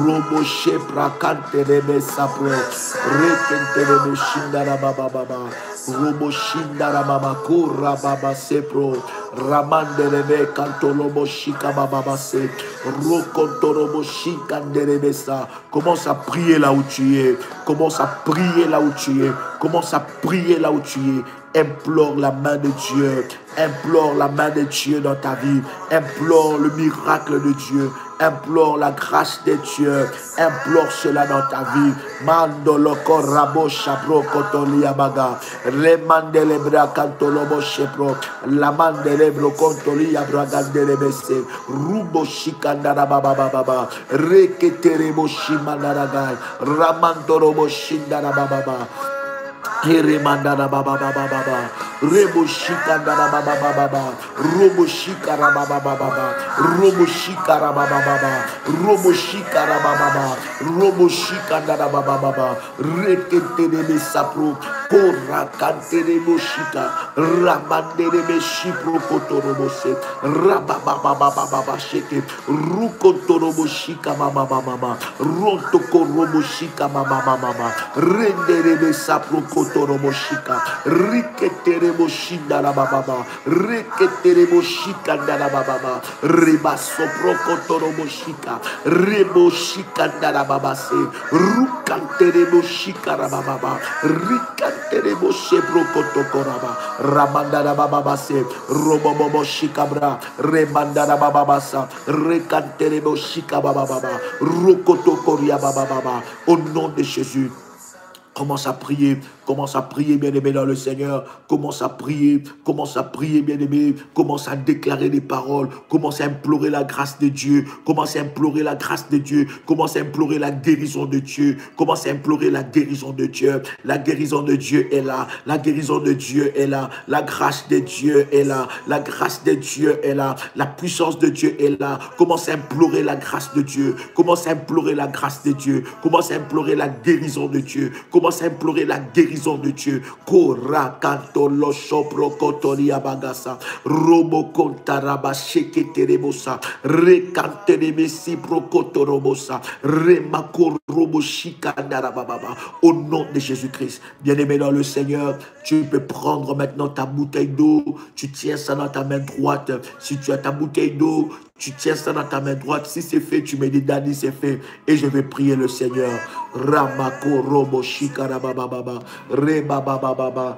robo shepra kanterebe sapro, rekenterebe shindara baba baba, robo shindara baba kura baba sepro, ramanderebe kanto robo shika baba baba se, rokonto robo shikanderebe sa. Commence à prier là où tu es. Commence à prier là où tu es. Commence à prier là où tu es. Implore la main de Dieu. Implore la main de Dieu dans ta vie. Implore le miracle de Dieu. Implore la grâce de Dieu. Implore cela dans ta vie. Mando loko rabo shabro kotolia baga. Remandele bra kantolobo shepro. La mandele bro kontolia bragandele bese. Rubo shikandara baba baba. Reketerebo shimandaragai. Ramandorobo shindara baba. Remandara baba baba baba, Rebo shikandara baba baba, Robo shikara baba baba, Robo shikara baba baba, Robo shikara baba baba, Robo shikandara baba baba, Rekete de sapro, Kora kante de boshika, Ramande de shipro kotorobo se, Rababa baba baba sheke, Rukotorobo shika mama mama, Rontoko robo shika mama mama, Rende de sapro kotorobo shika, Riketerebo shindara baba, Riketerebo shikandara baba, Reba sopro kotorobo shika, Rebo shikandara baba se, Rukanterebo shikara baba, Rikaterebo shebro kotokoraba, Ramandara baba se, Robobobo shikabra, Remandara baba sa, Rekanterebo shikaba baba, Rokotokoria baba, au nom de Jésus. Commence à prier, bien-aimé dans le Seigneur. Commence à prier, bien-aimé. Commence à déclarer des paroles. Commence à implorer la grâce de Dieu. Commence à implorer la grâce de Dieu. Commence à implorer la guérison de Dieu. Commence à implorer la guérison de Dieu. La guérison de Dieu est là. La guérison de Dieu est là. La grâce de Dieu est là. La grâce de Dieu est là. La puissance de Dieu est là. Commence à implorer la grâce de Dieu. Commence à implorer la grâce de Dieu. Commence à implorer la guérison de Dieu. Commence à implorer la guérison de Dieu. Kora kanto lo shopro kotori abagasa. Robo kontaraba sheketerebosa. Rekanterebe si prokotorobosa. Remako robo shikandarababa. Au nom de Jésus-Christ. Bien-aimé dans le Seigneur, tu peux prendre maintenant ta bouteille d'eau. Tu tiens ça dans ta main droite. Si tu as ta bouteille d'eau, tu tiens ça dans ta main droite. Si c'est fait, tu me dis, Daddy, c'est fait. Et je vais prier le Seigneur. Ramako robo shikarababa. Rebababa.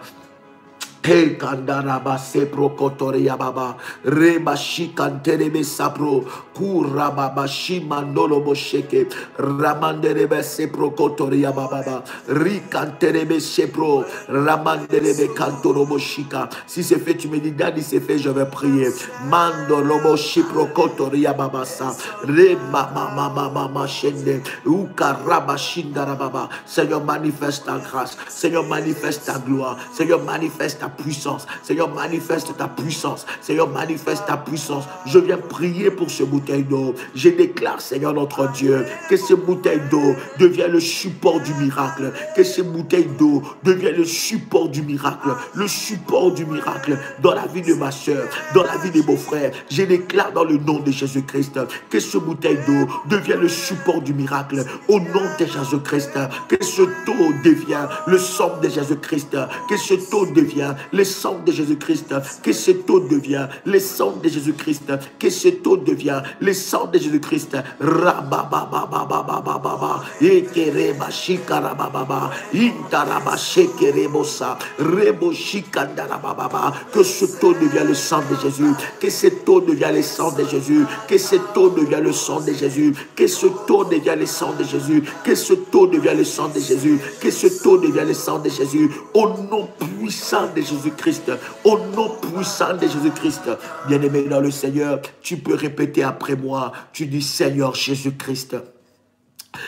Hey kandaraba sepro kotoria baba reba shikanterebe sapro kurababa shimandolo bosheke ramanderebe sepro kotoria baba rikanterebe sepro ramanderebe kantoro boshika. Si c'est fait, tu me dis Daddy, c'est fait, je vais prier. Mandolo boshipro kotoria baba sa reba mama shende ukaraba shindara baba. Seigneur, manifeste ta grâce. Seigneur, manifeste ta gloire. Seigneur, manifeste ta puissance. Seigneur, manifeste ta puissance. Seigneur, manifeste ta puissance. Je viens prier pour ce bouteille d'eau. Je déclare, Seigneur notre Dieu, que ce bouteille d'eau devienne le support du miracle. Que ce bouteille d'eau devienne le support du miracle. Le support du miracle dans la vie de ma soeur, dans la vie de mon frère. Je déclare dans le nom de Jésus-Christ que ce bouteille d'eau devienne le support du miracle. Au nom de Jésus-Christ, que ce d'eau devienne le sang de Jésus-Christ. Que ce d'eau devienne le sang de Jésus-Christ, que cette eau devient le sang de Jésus-Christ, que cette eau devient le sang de Jésus-Christ. Rabababababababa, ekereba shikarabababa, intaraba shekerebosa, rebo shikandarabababa, que cette eau devient le sang de Jésus, que cette eau devient le sang de Jésus, que cette eau devient le sang de Jésus, que cette eau devient le sang de Jésus, que cette eau devient le sang de Jésus, que cette eau devient le sang de Jésus, au nom puissant de Jésus-Christ, au nom puissant de Jésus-Christ. Bien-aimé dans le Seigneur, tu peux répéter après moi. Tu dis Seigneur Jésus-Christ,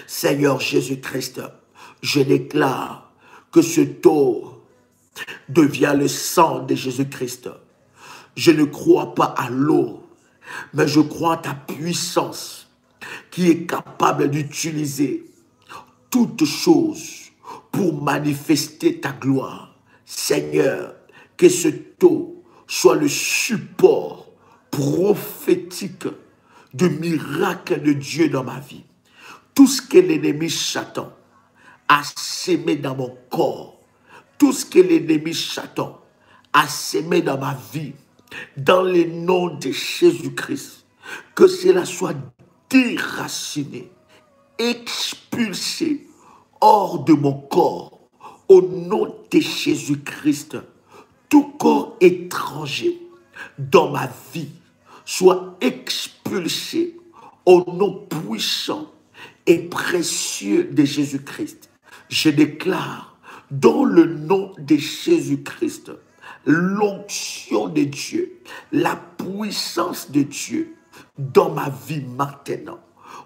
Seigneur Jésus-Christ, je déclare que ce taux devient le sang de Jésus-Christ. Je ne crois pas à l'eau, mais je crois à ta puissance qui est capable d'utiliser toutes choses pour manifester ta gloire. Seigneur, que ce taux soit le support prophétique de miracles de Dieu dans ma vie. Tout ce que l'ennemi Satan a sémé dans mon corps, tout ce que l'ennemi Satan a sémé dans ma vie, dans le nom de Jésus-Christ, que cela soit déraciné, expulsé hors de mon corps, au nom de Jésus-Christ. Tout corps étranger dans ma vie soit expulsé au nom puissant et précieux de Jésus-Christ. Je déclare dans le nom de Jésus-Christ l'onction de Dieu, la puissance de Dieu dans ma vie maintenant.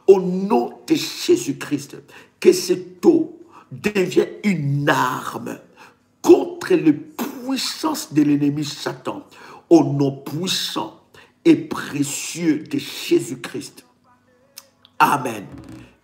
Au nom de Jésus-Christ, que cette eau devienne une arme contre les puissances de l'ennemi Satan. Au nom puissant et précieux de Jésus-Christ. Amen.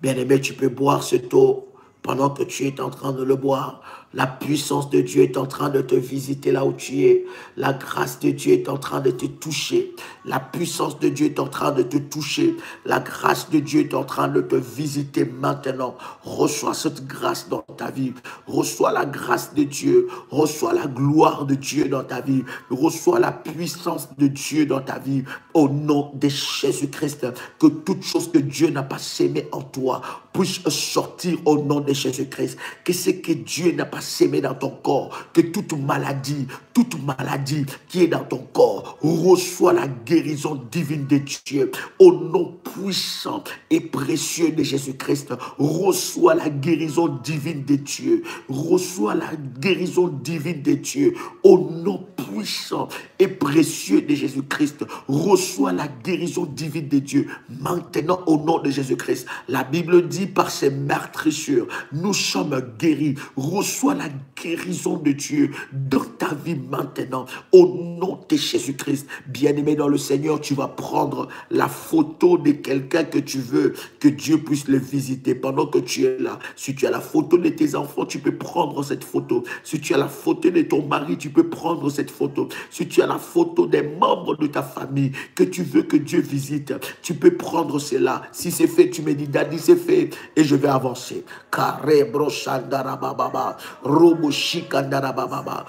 Bien-aimé, tu peux boire cette eau pendant que tu es en train de le boire. La puissance de Dieu est en train de te visiter là où tu es. La grâce de Dieu est en train de te toucher. La puissance de Dieu est en train de te toucher. La grâce de Dieu est en train de te visiter maintenant. Reçois cette grâce dans ta vie. Reçois la grâce de Dieu. Reçois la gloire de Dieu dans ta vie. Reçois la puissance de Dieu dans ta vie. Au nom de Jésus-Christ, que toute chose que Dieu n'a pas sémé en toi puisse sortir au nom de Jésus-Christ. Que ce que Dieu n'a pas sémé dans ton corps, que toute maladie qui est dans ton corps reçoit la guérison divine de Dieu. Au nom puissant et précieux de Jésus-Christ, reçois la guérison divine de Dieu. Reçois la guérison divine de Dieu. Au nom puissant et précieux de Jésus-Christ, reçois la guérison divine de Dieu. Maintenant, au nom de Jésus-Christ, la Bible dit par ses meurtrissures, nous sommes guéris. Reçois la guérison de Dieu dans ta vie maintenant, au nom de Jésus-Christ. Bien-aimé dans le Seigneur, tu vas prendre la photo de quelqu'un que tu veux que Dieu puisse le visiter pendant que tu es là. Si tu as la photo de tes enfants, tu peux prendre cette photo. Si tu as la photo de ton mari, tu peux prendre cette photo. Si tu as la photo des membres de ta famille que tu veux que Dieu visite, tu peux prendre cela. Si c'est fait, tu me dis, Daddy, c'est fait, et je vais avancer. Carré brochandarababa, robochikandarababa.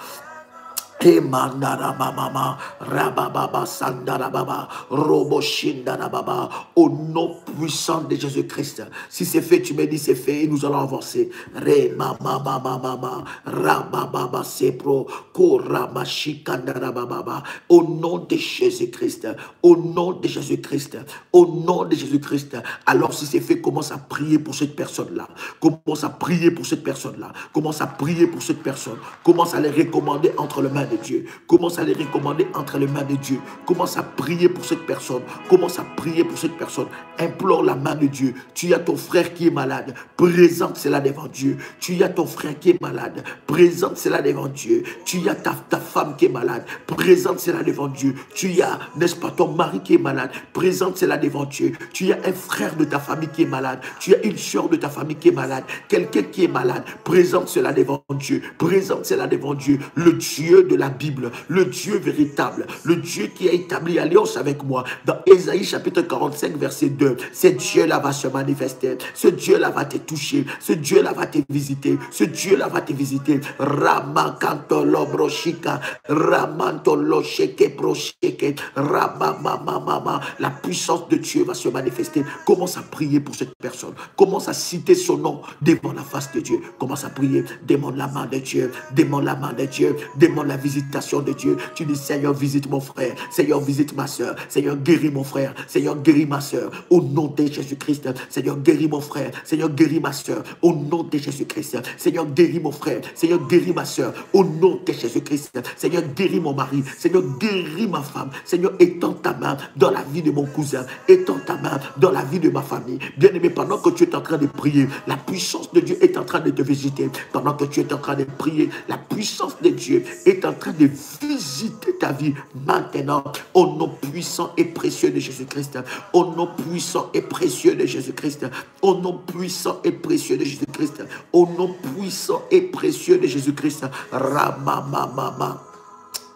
Emandarababa, rabababa, sandarababa, roboshindarababa, au nom puissant de Jésus-Christ. Si c'est fait, tu me dis c'est fait et nous allons avancer. Remamamamamama, rabababa, sepro, koramashikandarababa, au nom de Jésus-Christ, au nom de Jésus-Christ, au nom de Jésus-Christ. Alors si c'est fait, commence à prier pour cette personne-là. Commence à prier pour cette personne-là. Commence à prier pour cette personne. Commence à les recommander entre les mains de Dieu. Commence à les recommander entre les mains de Dieu. Commence à prier pour cette personne. Commence à prier pour cette personne. Implore la main de Dieu. Tu as ton frère qui est malade. Présente cela devant Dieu. Tu as ton frère qui est malade. Présente cela devant Dieu. Tu as ta femme qui est malade. Présente cela devant Dieu. Tu as, n'est-ce pas, ton mari qui est malade. Présente cela devant Dieu. Tu as un frère de ta famille qui est malade. Tu as une soeur de ta famille qui est malade. Quelqu'un qui est malade. Présente cela devant Dieu. Présente cela devant Dieu. Le Dieu de la Bible, le Dieu véritable, le Dieu qui a établi alliance avec moi. Dans Ésaïe chapitre 45 verset 2, ce Dieu-là va se manifester, ce Dieu-là va te toucher, ce Dieu-là va te visiter, ce Dieu-là va te visiter. Ramakanto broshika, ramanto losheke brosheke, ramamamamama. La puissance de Dieu va se manifester. Commence à prier pour cette personne. Commence à citer son nom devant la face de Dieu. Commence à prier. Demande la main de Dieu. Demande la main de Dieu. Demande la visitation de Dieu. Tu dis, Seigneur, visite mon frère. Seigneur, visite ma soeur. Seigneur, guéris mon frère. Seigneur, guéris ma soeur. Au nom de Jésus-Christ. Seigneur, guéris mon frère. Seigneur, guéris ma soeur. Au nom de Jésus-Christ. Seigneur, guéris mon frère. Seigneur, guéris ma soeur. Au nom de Jésus-Christ. Seigneur, guéris mon mari. Seigneur, guéris ma femme. Seigneur, étends ta main dans la vie de mon cousin. Étends ta main dans la vie de ma famille. Bien-aimé, pendant que tu es en train de prier, la puissance de Dieu est en train de te visiter. Pendant que tu es en train de prier, la puissance de Dieu est en train de visiter ta vie maintenant. Au nom puissant et précieux de Jésus-Christ. Au nom puissant et précieux de Jésus-Christ. Au nom puissant et précieux de Jésus-Christ. Au nom puissant et précieux de Jésus-Christ. Ramamamama.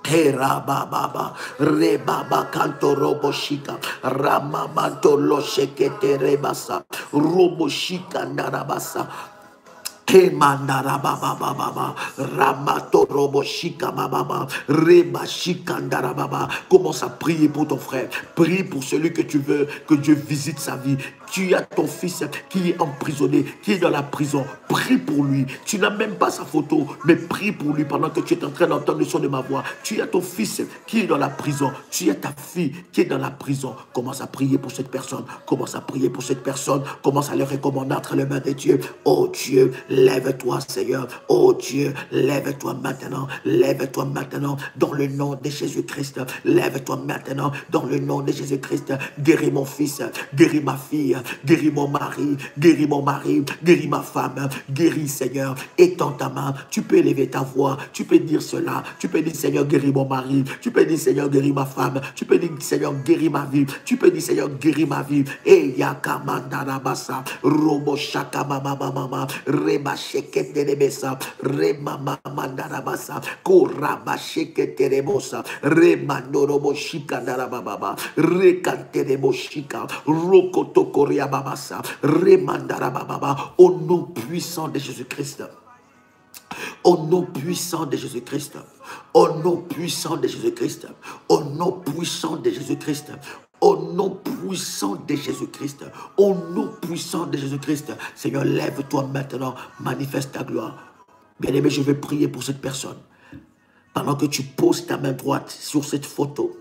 Herababa, rebaba canto roboshika, ramamanto loshekete rebasa, roboshika narabasa. Ramato robo shika mababa, reba shika ndarababa. Commence à prier pour ton frère. Prie pour celui que tu veux que Dieu visite sa vie. Tu as ton fils qui est emprisonné, qui est dans la prison. Prie pour lui. Tu n'as même pas sa photo, mais prie pour lui pendant que tu es en train d'entendre le son de ma voix. Tu as ton fils qui est dans la prison. Tu as ta fille qui est dans la prison. Commence à prier pour cette personne. Commence à prier pour cette personne. Commence à le recommander entre les mains de Dieu. Oh Dieu, lève-toi, Seigneur. Oh Dieu, lève-toi maintenant. Lève-toi maintenant dans le nom de Jésus-Christ. Lève-toi maintenant dans le nom de Jésus-Christ. Guéris mon fils, guéris ma fille, guéris mon mari, guéris ma femme. Guéris, Seigneur. Étends ta main. Tu peux élever ta voix. Tu peux dire cela. Tu peux dire, Seigneur, guéris mon mari. Tu peux dire, Seigneur, guéris ma femme. Tu peux dire, Seigneur, guéris ma vie. Tu peux dire, Seigneur, guéris ma vie. Et yakamandarabasa, robo shaka mama mama, reba shekete rebesa, remama mandarabasa, koraba shekete rebosa, remandorobo shika darababa, rekante rebo shika, rokoto koria babasa, remandarababa, au nom puissant de Jésus-Christ. Au nom puissant de Jésus-Christ. Au nom puissant de Jésus-Christ. Au nom puissant de Jésus-Christ. Au nom puissant de Jésus-Christ. Au nom puissant de Jésus-Christ. Seigneur, lève-toi maintenant. Manifeste ta gloire. Bien-aimé, je vais prier pour cette personne. Pendant que tu poses ta main droite sur cette photo,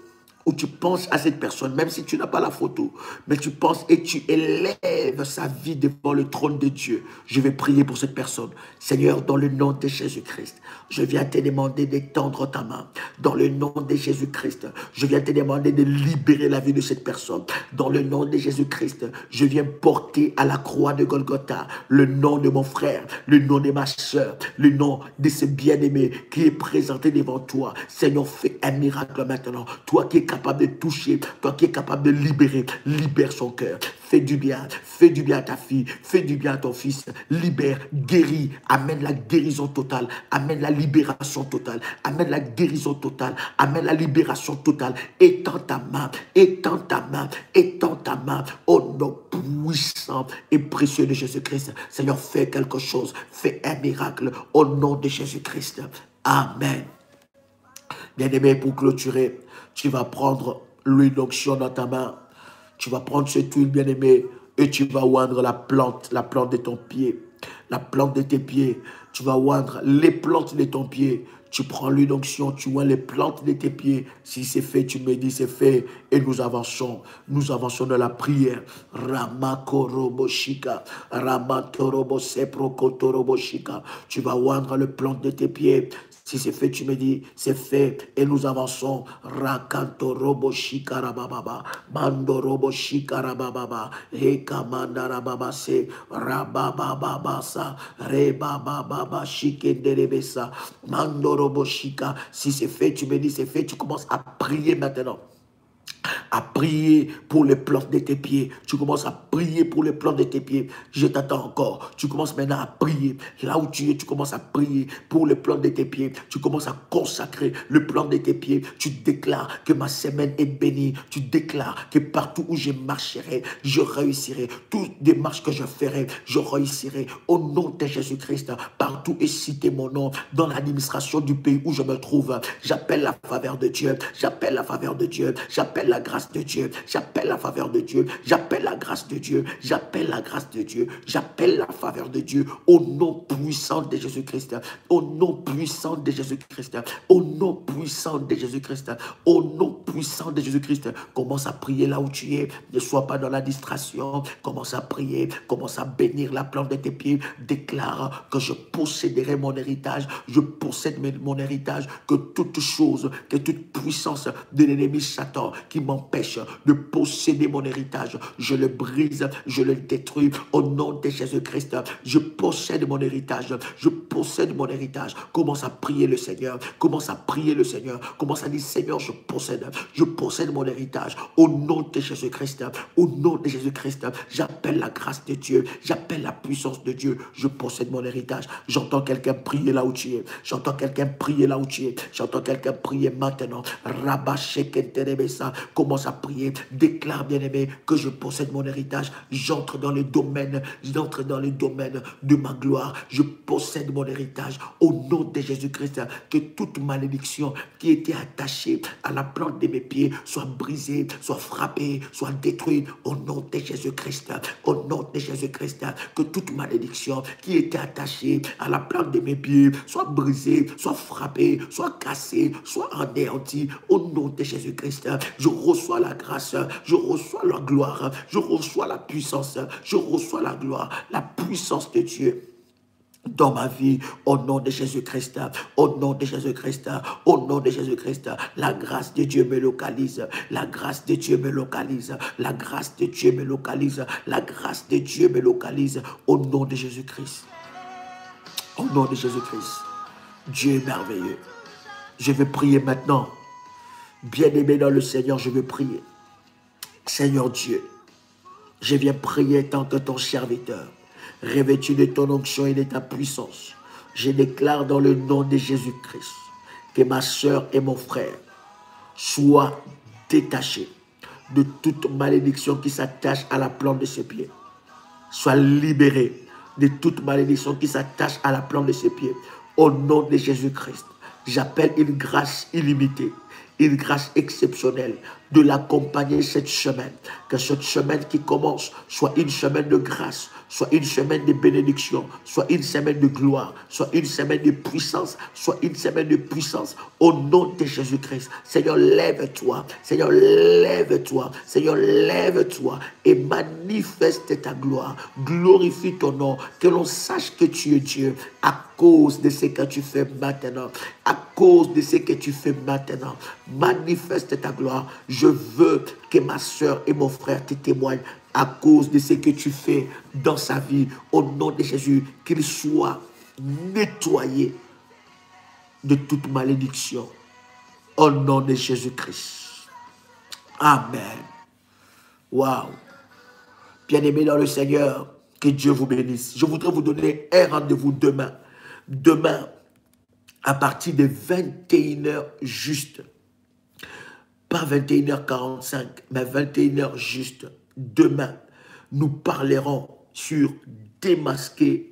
où tu penses à cette personne, même si tu n'as pas la photo, mais tu penses et tu élèves sa vie devant le trône de Dieu. Je vais prier pour cette personne. Seigneur, dans le nom de Jésus-Christ, je viens te demander d'étendre ta main. Dans le nom de Jésus-Christ, je viens te demander de libérer la vie de cette personne. Dans le nom de Jésus-Christ, je viens porter à la croix de Golgotha le nom de mon frère, le nom de ma soeur, le nom de ce bien-aimé qui est présenté devant toi. Seigneur, fais un miracle maintenant. Toi qui es capable de toucher, toi qui es capable de libérer, libère son cœur. Fais du bien à ta fille, fais du bien à ton fils, libère, guéris, amène la guérison totale, amène la libération totale, amène la guérison totale, amène la libération totale. Étends ta main, étends ta main, étends ta main, au nom puissant et précieux de Jésus-Christ. Seigneur, fais quelque chose, fais un miracle au nom de Jésus-Christ. Amen. Bien-aimé, pour clôturer, tu vas prendre l'huile d'onction dans ta main. Tu vas prendre cette huile, bien-aimé, et tu vas oindre la plante de ton pied. La plante de tes pieds. Tu vas oindre les plantes de ton pied. Tu prends l'huile d'onction, tu oins les plantes de tes pieds. Si c'est fait, tu me dis c'est fait. Et nous avançons. Nous avançons dans la prière. Ramakoroboshika. Ramatoroboseprokotoroboshika. Tu vas oindre les plantes de tes pieds. Si c'est fait, tu me dis, c'est fait. Et nous avançons. Rakanto robo shikarababa. Mando robo shikarababa. Ekamanda rababa se. Rabababa sa. Rebababa shikenderebesa. Mando robo shika. Si c'est fait, tu me dis, c'est fait. Tu commences à prier maintenant. À prier pour les plantes de tes pieds. Tu commences à prier pour les plantes de tes pieds. Je t'attends encore. Tu commences maintenant à prier. Là où tu es, tu commences à prier pour les plantes de tes pieds. Tu commences à consacrer le plan de tes pieds. Tu déclares que ma semaine est bénie. Tu déclares que partout où je marcherai, je réussirai. Toutes les marches que je ferai, je réussirai. Au nom de Jésus-Christ, partout et citer mon nom dans l'administration du pays où je me trouve. J'appelle la faveur de Dieu. J'appelle la faveur de Dieu. J'appelle la grâce grâce de Dieu, j'appelle la faveur de Dieu, j'appelle la grâce de Dieu, j'appelle la grâce de Dieu, j'appelle la faveur de Dieu au nom puissant de Jésus-Christ, au nom puissant de Jésus-Christ, au nom puissant de Jésus-Christ, au nom puissant de Jésus-Christ. Commence à prier là où tu es, ne sois pas dans la distraction, commence à prier, commence à bénir la plante de tes pieds, déclare que je posséderai mon héritage, je possède mon héritage, que toute chose, que toute puissance de l'ennemi Satan qui m'empêche de posséder mon héritage, je le brise, je le détruis au nom de Jésus-Christ. Je possède mon héritage, je possède mon héritage. Commence à prier le Seigneur, commence à prier le Seigneur, commence à dire Seigneur, je possède mon héritage au nom de Jésus-Christ, au nom de Jésus-Christ. J'appelle la grâce de Dieu, j'appelle la puissance de Dieu, je possède mon héritage. J'entends quelqu'un prier là où tu es, j'entends quelqu'un prier là où tu es, j'entends quelqu'un prier maintenant. Commence à prier, déclare bien-aimé que je possède mon héritage, j'entre dans le domaine de ma gloire, je possède mon héritage au nom de Jésus-Christ. Que toute malédiction qui était attachée à la plante de mes pieds soit brisée, soit frappée, soit détruite au nom de Jésus-Christ, au nom de Jésus-Christ. Que toute malédiction qui était attachée à la plante de mes pieds soit brisée, soit frappée, soit cassée, soit anéantie au nom de Jésus-Christ. Je reçois la grâce, je reçois la gloire, je reçois la puissance, je reçois la gloire, la puissance de Dieu dans ma vie, au nom de Jésus-Christ, au nom de Jésus-Christ, au nom de Jésus-Christ. La grâce de Dieu me localise, la grâce de Dieu me localise, la grâce de Dieu me localise, la grâce de Dieu me localise, au nom de Jésus-Christ. Au nom de Jésus-Christ. Dieu est merveilleux. Je vais prier maintenant. Bien-aimé dans le Seigneur, je vais prier. Seigneur Dieu, je viens prier tant que ton serviteur, revêtu de ton onction et de ta puissance. Je déclare dans le nom de Jésus-Christ que ma soeur et mon frère soient détachés de toute malédiction qui s'attache à la plante de ses pieds. Soient libérés de toute malédiction qui s'attache à la plante de ses pieds. Au nom de Jésus-Christ, j'appelle une grâce illimitée, une grâce exceptionnelle de l'accompagner cette semaine. Que cette semaine qui commence soit une semaine de grâce, soit une semaine de bénédiction, soit une semaine de gloire, soit une semaine de puissance, soit une semaine de puissance. Au nom de Jésus-Christ, Seigneur, lève-toi, Seigneur, lève-toi, Seigneur, lève-toi et manifeste ta gloire. Glorifie ton nom, que l'on sache que tu es Dieu à cause de ce que tu fais maintenant, à cause de ce que tu fais maintenant. Manifeste ta gloire. Je veux que ma soeur et mon frère te témoignent à cause de ce que tu fais dans sa vie. Au nom de Jésus, qu'il soit nettoyé de toute malédiction. Au nom de Jésus-Christ. Amen. Waouh. Bien-aimés dans le Seigneur, que Dieu vous bénisse. Je voudrais vous donner un rendez-vous demain. Demain, à partir de 21h juste. Pas 21h45, mais 21h juste. Demain, nous parlerons sur démasquer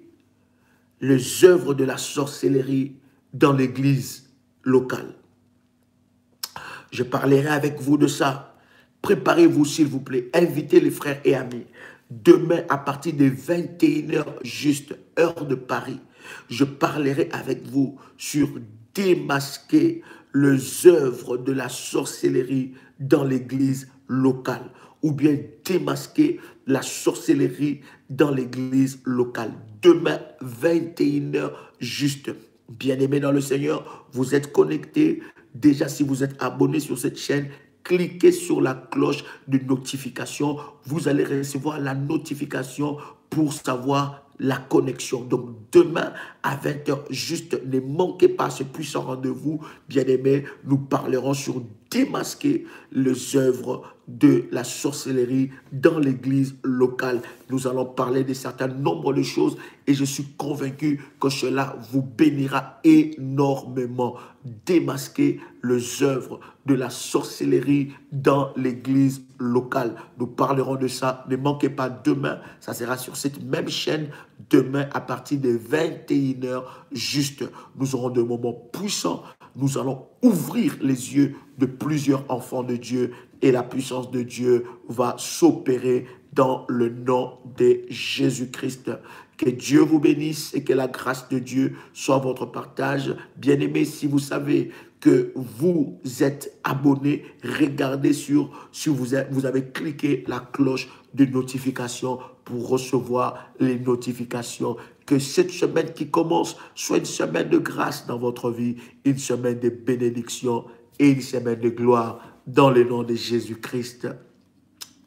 les œuvres de la sorcellerie dans l'église locale. Je parlerai avec vous de ça. Préparez-vous s'il vous plaît. Invitez les frères et amis. Demain, à partir de 21h juste, heure de Paris, je parlerai avec vous sur démasquer les œuvres de la sorcellerie dans l'église locale, ou bien démasquer la sorcellerie dans l'église locale. Demain, 21h juste. Bien-aimés dans le Seigneur, vous êtes connectés. Déjà, si vous êtes abonné sur cette chaîne, cliquez sur la cloche de notification. Vous allez recevoir la notification pour savoir la connexion. Donc, demain à 20h, juste ne manquez pas ce puissant rendez-vous. Bien-aimés, nous parlerons sur démasquer les œuvres de la sorcellerie dans l'église locale. Nous allons parler de certains nombres de choses et je suis convaincu que cela vous bénira énormément. Démasquer les œuvres de la sorcellerie dans l'église locale. Nous parlerons de ça. Ne manquez pas demain. Ça sera sur cette même chaîne. Demain, à partir de 21h juste, nous aurons des moments puissants. Nous allons ouvrir les yeux de plusieurs enfants de Dieu et la puissance de Dieu va s'opérer dans le nom de Jésus-Christ. Que Dieu vous bénisse et que la grâce de Dieu soit votre partage. Bien-aimés, si vous savez que vous êtes abonné, regardez si vous avez cliqué la cloche de notification pour recevoir les notifications. Que cette semaine qui commence soit une semaine de grâce dans votre vie, une semaine de bénédiction et une semaine de gloire dans le nom de Jésus-Christ.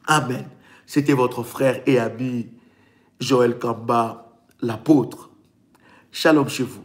Amen. C'était votre frère et ami Joël Kamba, l'apôtre. Shalom chez vous.